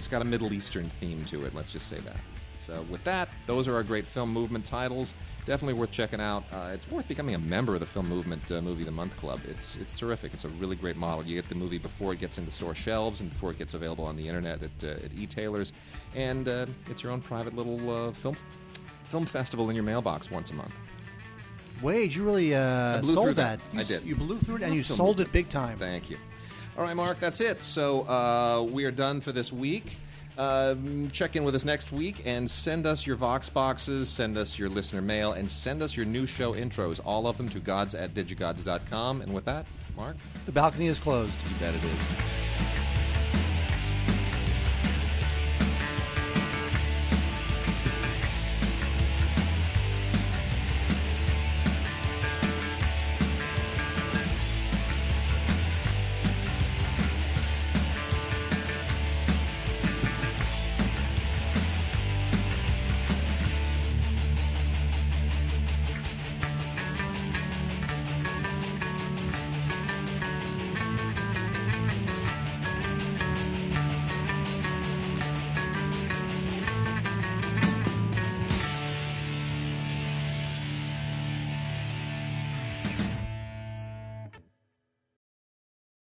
got a Middle Eastern theme to it. Let's just say that. So with that, those are our great film movement titles. Definitely worth checking out. It's worth becoming a member of the Film Movement Movie of the Month Club. It's terrific. It's a really great model. You get the movie before it gets into store shelves and before it gets available on the internet at e-tailers. And it's your own private little film festival in your mailbox once a month. Wade, you really sold that. I did. You blew through it and you sold it big time. Thank you. All right, Mark, that's it. So we are done for this week. Check in with us next week and send us your Vox boxes, send us your listener mail, and send us your new show intros, all of them to gods@digigods.com. And with that, Mark? The balcony is closed. You bet it is.